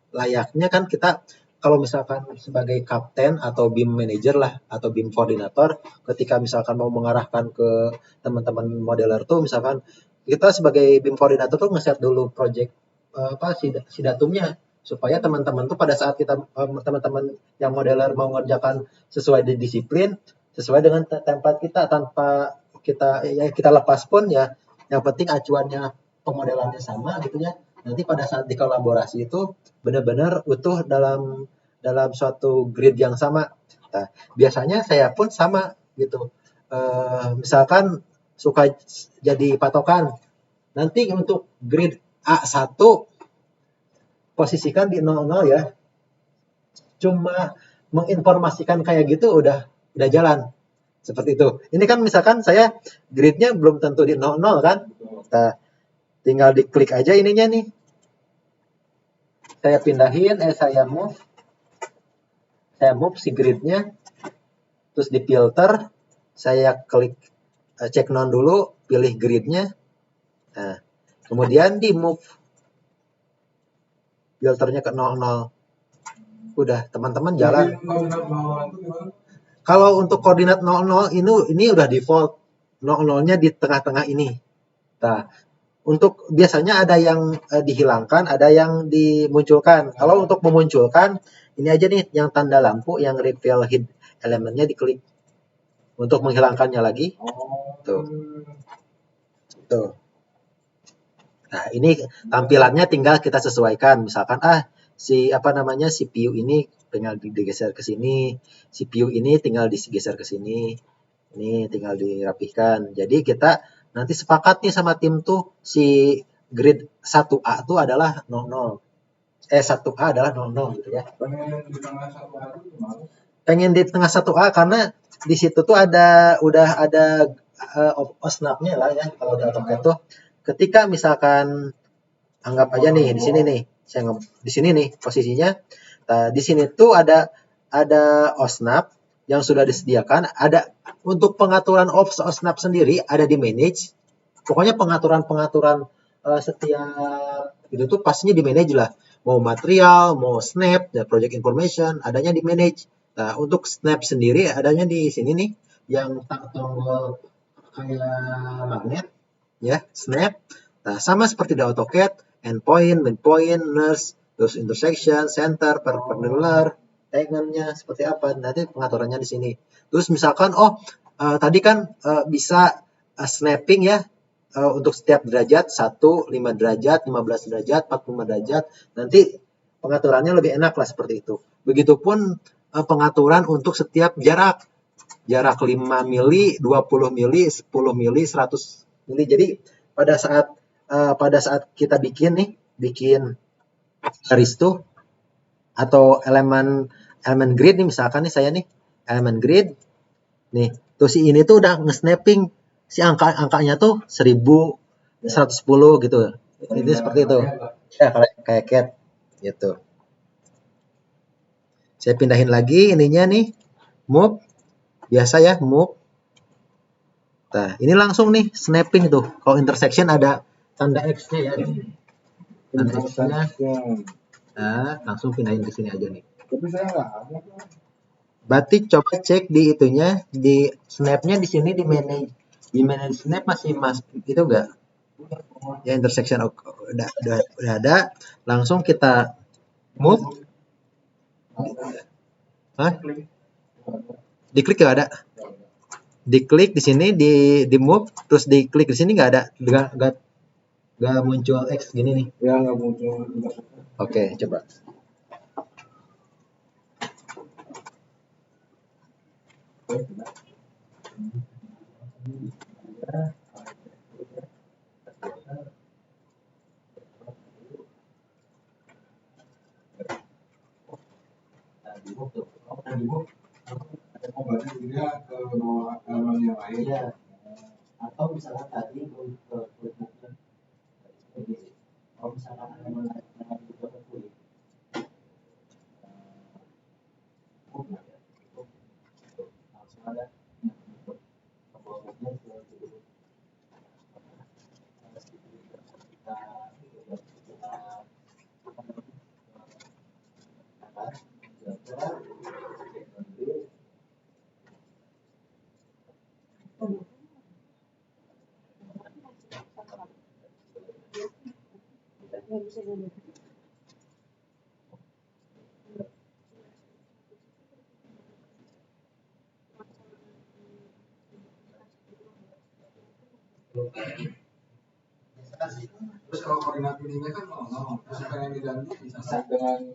layaknya kan kita kalau misalkan sebagai kapten atau BIM manager lah atau BIM koordinator, ketika misalkan mau mengarahkan ke teman-teman modeler tuh, misalkan kita sebagai BIM koordinator tuh nge-set dulu project si datumnya supaya teman-teman tuh pada saat kita teman-teman yang modeler mau ngerjakan sesuai di disiplin, sesuai dengan template kita tanpa kita lepas pun ya, yang penting acuannya pemodelannya sama gitu ya. Nanti pada saat dikolaborasi itu benar-benar utuh dalam suatu grid yang sama. Nah, biasanya saya pun sama gitu. Misalkan suka jadi patokan. Nanti untuk grid A1 posisikan di 00 ya. Cuma menginformasikan kayak gitu udah jalan. Seperti itu. Ini kan misalkan saya gridnya belum tentu di 00 kan. Nah, tinggal diklik aja ininya nih. Saya pindahin, saya move si gridnya. Terus di filter, saya klik cek non dulu, pilih gridnya. Nah, kemudian di move filternya ke 00. Udah, teman-teman jalan. Kalau untuk koordinat 00 ini udah default. 00-nya di tengah-tengah ini. Nah, untuk biasanya ada yang dihilangkan, ada yang dimunculkan. Kalau untuk memunculkan, ini aja nih yang tanda lampu, yang reveal hid elemennya diklik. Untuk menghilangkannya lagi. Tuh. Nah, ini tampilannya tinggal kita sesuaikan. Misalkan si CPU ini tinggal digeser ke sini, CPU ini tinggal digeser ke sini. Ini tinggal dirapihkan. Jadi kita nanti sepakat nih sama tim tuh si grid 1A itu adalah 00. 1A adalah 00 gitu ya. Pengen di tengah 1A karena di situ tuh udah ada OSNAP-nya lah ya kalau di AutoCAD tuh. Ketika misalkan anggap aja nih di sini nih, di sini nih posisinya. Di sini tuh ada OSNAP yang sudah disediakan, ada untuk pengaturan OSNAP sendiri ada di manage. Pokoknya pengaturan setiap itu tuh pastinya di manage lah. Mau material, mau snap, ya project information, adanya di manage. Nah, untuk snap sendiri adanya di sini nih, yang tombol kayak magnet, ya, snap. Nah, sama seperti di AutoCAD, endpoint, midpoint, nurse, terus intersection, center, perpendicular, tangennya seperti apa, nanti pengaturannya di sini. Terus misalkan, tadi kan bisa snapping ya, untuk setiap derajat, 1, 5 derajat, 15 derajat, 45 derajat, nanti pengaturannya lebih enak lah seperti itu. Begitupun pengaturan untuk setiap jarak 5 mili, 20 mili, 10 mili, 100 mili. Jadi pada saat kita bikin garis tuh atau elemen grid nih, misalkan nih saya nih elemen grid nih, tuh si ini tuh udah nge-snapping si angkanya tuh 1000, 110 gitu. Ini seperti itu. Ya kayak cat gitu. Saya pindahin lagi ininya nih, move. Biasa ya, move. Nah, ini langsung nih snapping tuh. Kalau intersection ada tanda X-nya ya. Tanda X-nya. Nah, langsung pindahin ke sini aja nih. Tapi saya nggak ada. Berarti coba cek di itunya, di snap-nya di sini di manage snap masih itu enggak? Ya intersection udah ada. Langsung kita move. Hah? Diklik enggak ada? Diklik di sini di move, terus diklik di sini enggak ada, enggak muncul X gini nih. Ya nggak muncul. Oke, coba. Oh, berarti dia ke bawah elemen yang lain. Iya. Atau misalnya tadi untuk kalau misalkan elemen lain juga kulit. Terus kalau koordinat ininya kan mau terus pengen diganti bisa dengan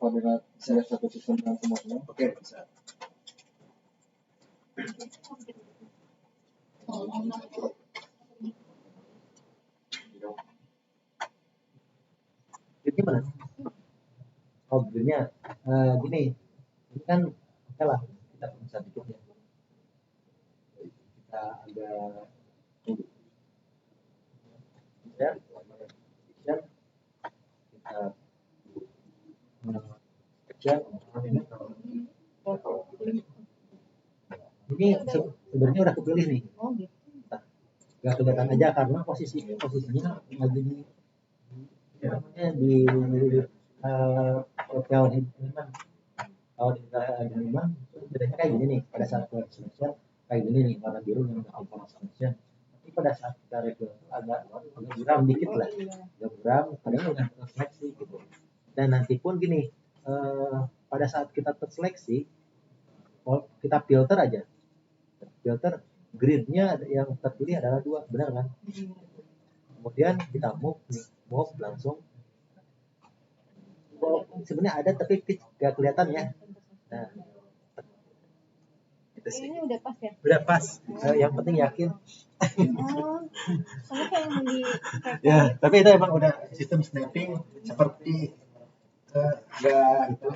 koordinat saya satu sistem dengan semua. Oke, bisa. Jadi mana? Oh, gini, gini. Ini kan oke lah, kita bisa bikin ya. Kita agak share, ini sebenarnya udah kepilih nih. Gak kelihatan aja karena posisinya lagi di hotel Hilman. Kalau di Hilman bedanya kayak gini nih, pada saat selection kayak gini nih, warna biru yang auto selection. Tapi pada saat kita review agak buram dikit lah, agak buram, padahal udah terseleksi gitu. Dan nanti pun gini, pada saat kita terseleksi, kita filter aja, filter gridnya yang terpilih adalah 2, benar kan? Kemudian kita move langsung. Sebenarnya ada tapi nggak kelihatan ya. Nah, itu sih. Ini udah pas ya? Udah pas. Yang penting yakin. Sama kayak yang di Ya, tapi itu emang udah sistem snapping seperti nggak itu.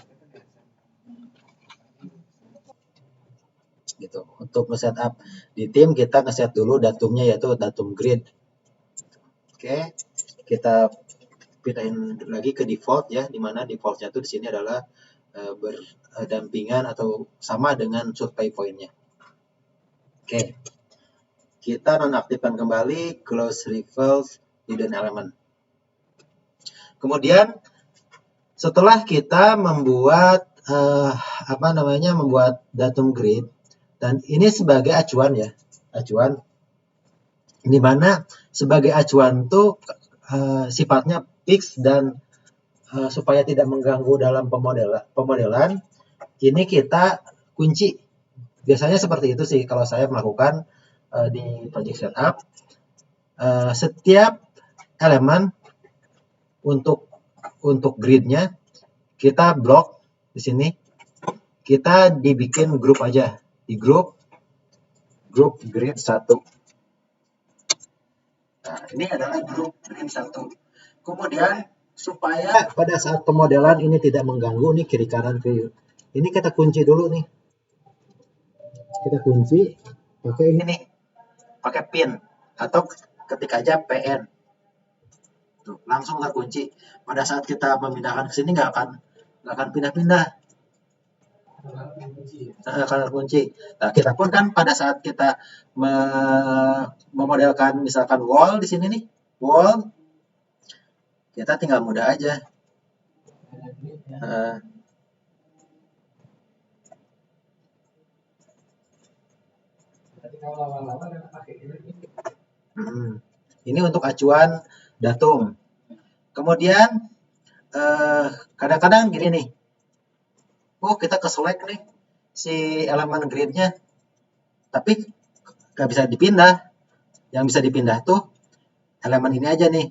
Gitu. Untuk nge-setup di tim kita nge-set dulu datumnya yaitu datum grid. Oke, kita pindahin lagi ke default ya, dimana defaultnya tuh di sini adalah berdampingan atau sama dengan survey pointnya. Oke, kita nonaktifkan kembali close reveals hidden element. Kemudian setelah kita membuat membuat datum grid, dan ini sebagai acuan ya, acuan di mana sebagai acuan tuh sifatnya fix dan supaya tidak mengganggu dalam pemodelan, ini kita kunci. Biasanya seperti itu sih kalau saya melakukan di project setup. Setiap elemen untuk gridnya kita blok di sini, kita dibikin grup aja, di grup grid 1. Nah, ini adalah grup grid 1. Kemudian supaya pada saat pemodelan ini tidak mengganggu nih kiri kanan view. Ini kita kunci dulu nih. Kita kunci pakai ini nih. Pakai pin atau ketik aja PN. Tuh, langsung terkunci. Pada saat kita memindahkan ke sini nggak akan pindah-pindah. Akan terkunci. Nah, kita pun kan pada saat kita memodelkan misalkan wall di sini nih, wall, kita tinggal mudah aja. Ini untuk acuan datum. Kemudian kadang-kadang gini nih. Oh, kita ke select nih si elemen gridnya, tapi nggak bisa dipindah. Yang bisa dipindah tuh elemen ini aja nih,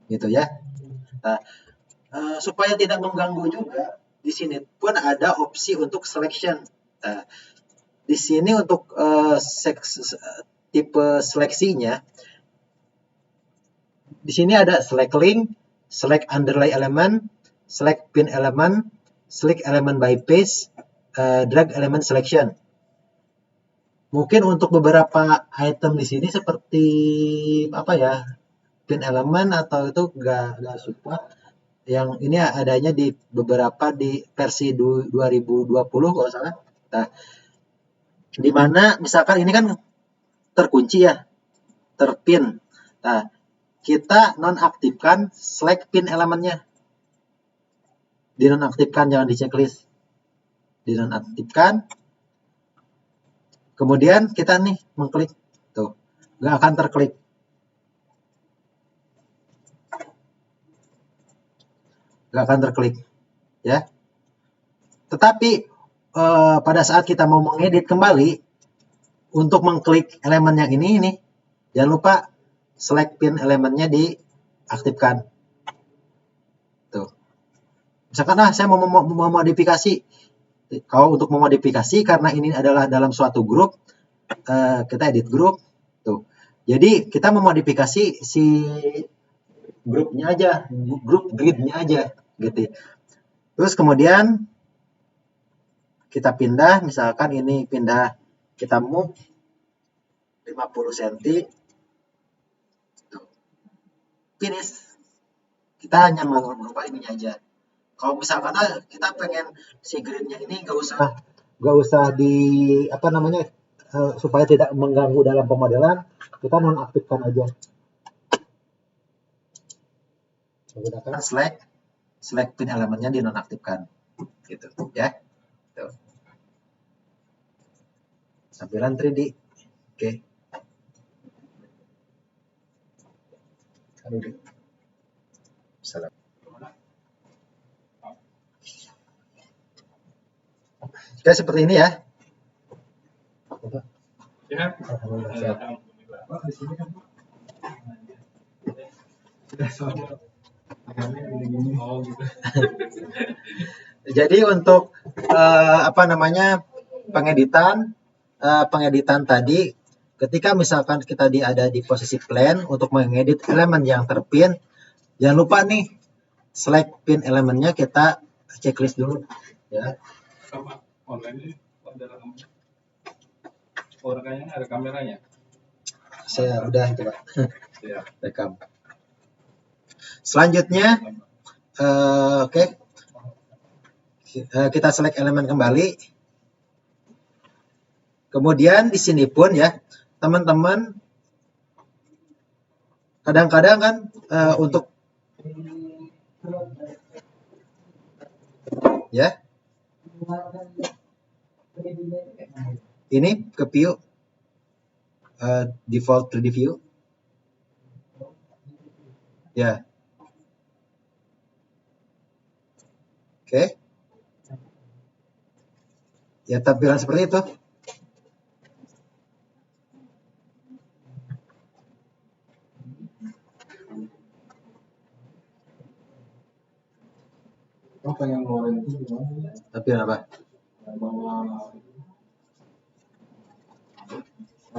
gitu ya. Nah, supaya tidak mengganggu juga, di sini pun ada opsi untuk selection. Nah, di sini untuk tipe seleksinya, di sini ada select link, select underlay element, select pin element, select element by page, drag element selection. Mungkin untuk beberapa item di sini seperti apa ya, pin element atau itu nggak support. Yang ini adanya di beberapa di versi 2020 kalau salah. Nah, di mana misalkan ini kan terkunci ya, terpin. Nah, kita nonaktifkan select pin elemennya. Dinonaktifkan, jangan di checklist. Dinonaktifkan. Kemudian kita nih mengklik, tuh, nggak akan terklik. nggak akan terklik, ya. Tetapi pada saat kita mau mengedit kembali, untuk mengklik elemen yang ini, jangan lupa select pin elemennya diaktifkan. Tuh. Misalkan saya mau memodifikasi. Kalau untuk memodifikasi, karena ini adalah dalam suatu grup, kita edit grup. Tuh. Jadi kita memodifikasi si grupnya aja, grup gridnya aja, gitu. Terus kemudian kita pindah, misalkan ini pindah, kita move 50 cm. Tuh. Finish. Kita hanya mau merubah ininya aja. Kalau misalkan kita pengen si gridnya ini nggak usah di supaya tidak mengganggu dalam pemodelan, kita nonaktifkan aja. Menggunakan select pin elemennya dinonaktifkan, gitu ya. Tuh. Tampilan 3D, oke. Salam. Oke, seperti ini ya. Ya. Di sini kan. Oh gitu. Jadi untuk pengeditan tadi, ketika misalkan kita ada di posisi plan untuk mengedit elemen yang terpin, jangan lupa nih select pin elemennya kita checklist dulu, ya. Sama online ini orangnya ada kameranya. Saya udah coba Ya. rekam. Selanjutnya, oke. Kita select elemen kembali. Kemudian di sini pun ya, teman-teman, kadang-kadang kan untuk ya, ini ke view default 3D view, ya. Oke. Ya, tampilan seperti itu. Pengen ngeluarin itu gimana? Tampilan apa? Bawa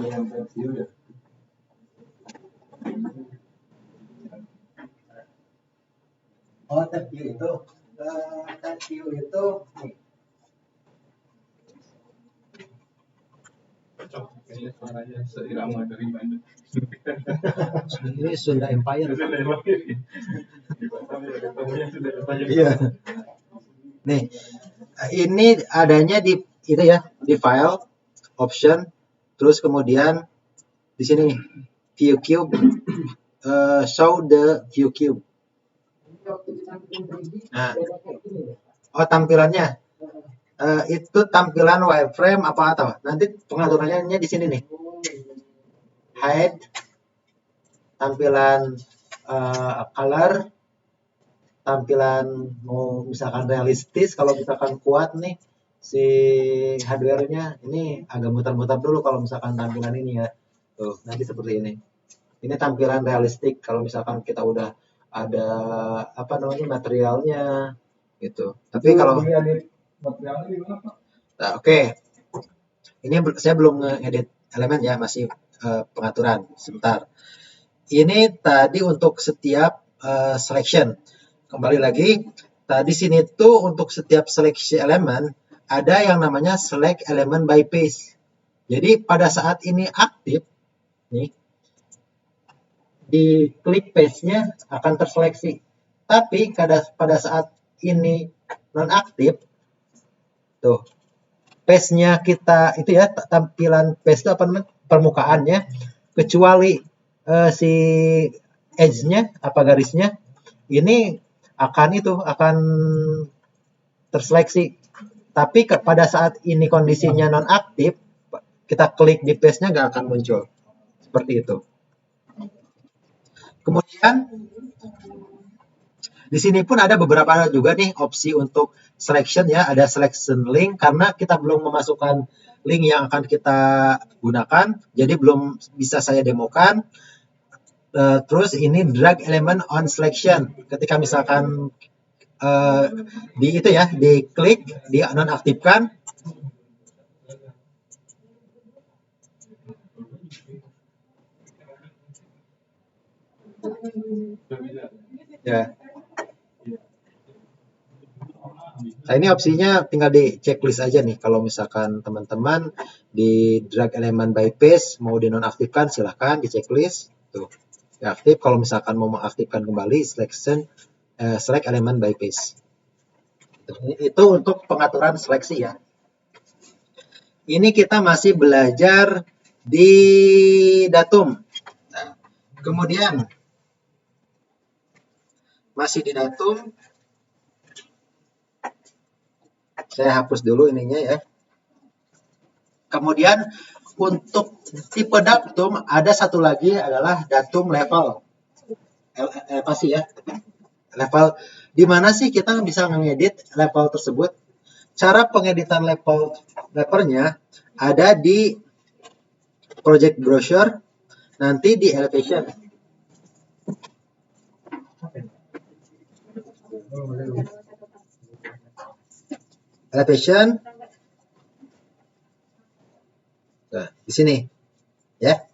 yang view ya. Oh, tab view itu nih. Cocok kayaknya suaranya seirama dari Bandung. Ini Sunda Empire. Iya. Nih, ini adanya di itu ya, di file, option, terus kemudian di sini view cube, show the view cube. Nah, oh tampilannya, itu tampilan wireframe apa atau nanti pengaturannya di sini nih, hide, tampilan color, tampilan mau misalkan realistis, kalau misalkan kuat nih si hardware-nya, ini agak muter-muter dulu kalau misalkan tampilan ini ya. Tuh, nanti seperti ini. Ini tampilan realistik kalau misalkan kita udah ada materialnya gitu. Tapi kalau materialnya gimana, Pak? nah, oke. Ini saya belum ngedit elemen ya, masih pengaturan sebentar. Ini tadi untuk setiap selection. Kembali lagi, tadi sini tuh untuk setiap seleksi elemen ada yang namanya select element by paste. Jadi pada saat ini aktif nih, di klik paste-nya akan terseleksi. Tapi pada saat ini nonaktif, tuh paste-nya kita itu ya, tampilan paste itu apa namanya, permukaannya, kecuali si edge-nya apa garisnya, ini akan terseleksi. Tapi pada saat ini kondisinya nonaktif, kita klik di paste-nya nggak akan muncul. Seperti itu. Kemudian Di sini pun ada beberapa juga nih opsi untuk selection ya, ada selection link karena kita belum memasukkan link yang akan kita gunakan, jadi belum bisa saya demokan. Terus ini drag element on selection. Ketika misalkan di itu ya, diklik, di nonaktifkan. Ya. Nah, ini opsinya tinggal di checklist aja nih. Kalau misalkan teman-teman di drag element by paste mau dinonaktifkan, silahkan di checklist. Tuh, aktif. Kalau misalkan mau mengaktifkan kembali, select element by paste. Itu untuk pengaturan seleksi ya. Ini kita masih belajar di datum. Nah, kemudian masih di datum. Saya hapus dulu ininya ya. Kemudian untuk tipe datum ada satu lagi adalah datum level. Pasti ya. Level di mana sih kita bisa mengedit level tersebut? Cara pengeditan levelnya ada di project brochure, nanti di elevation. Elevation. Nah, di sini ya.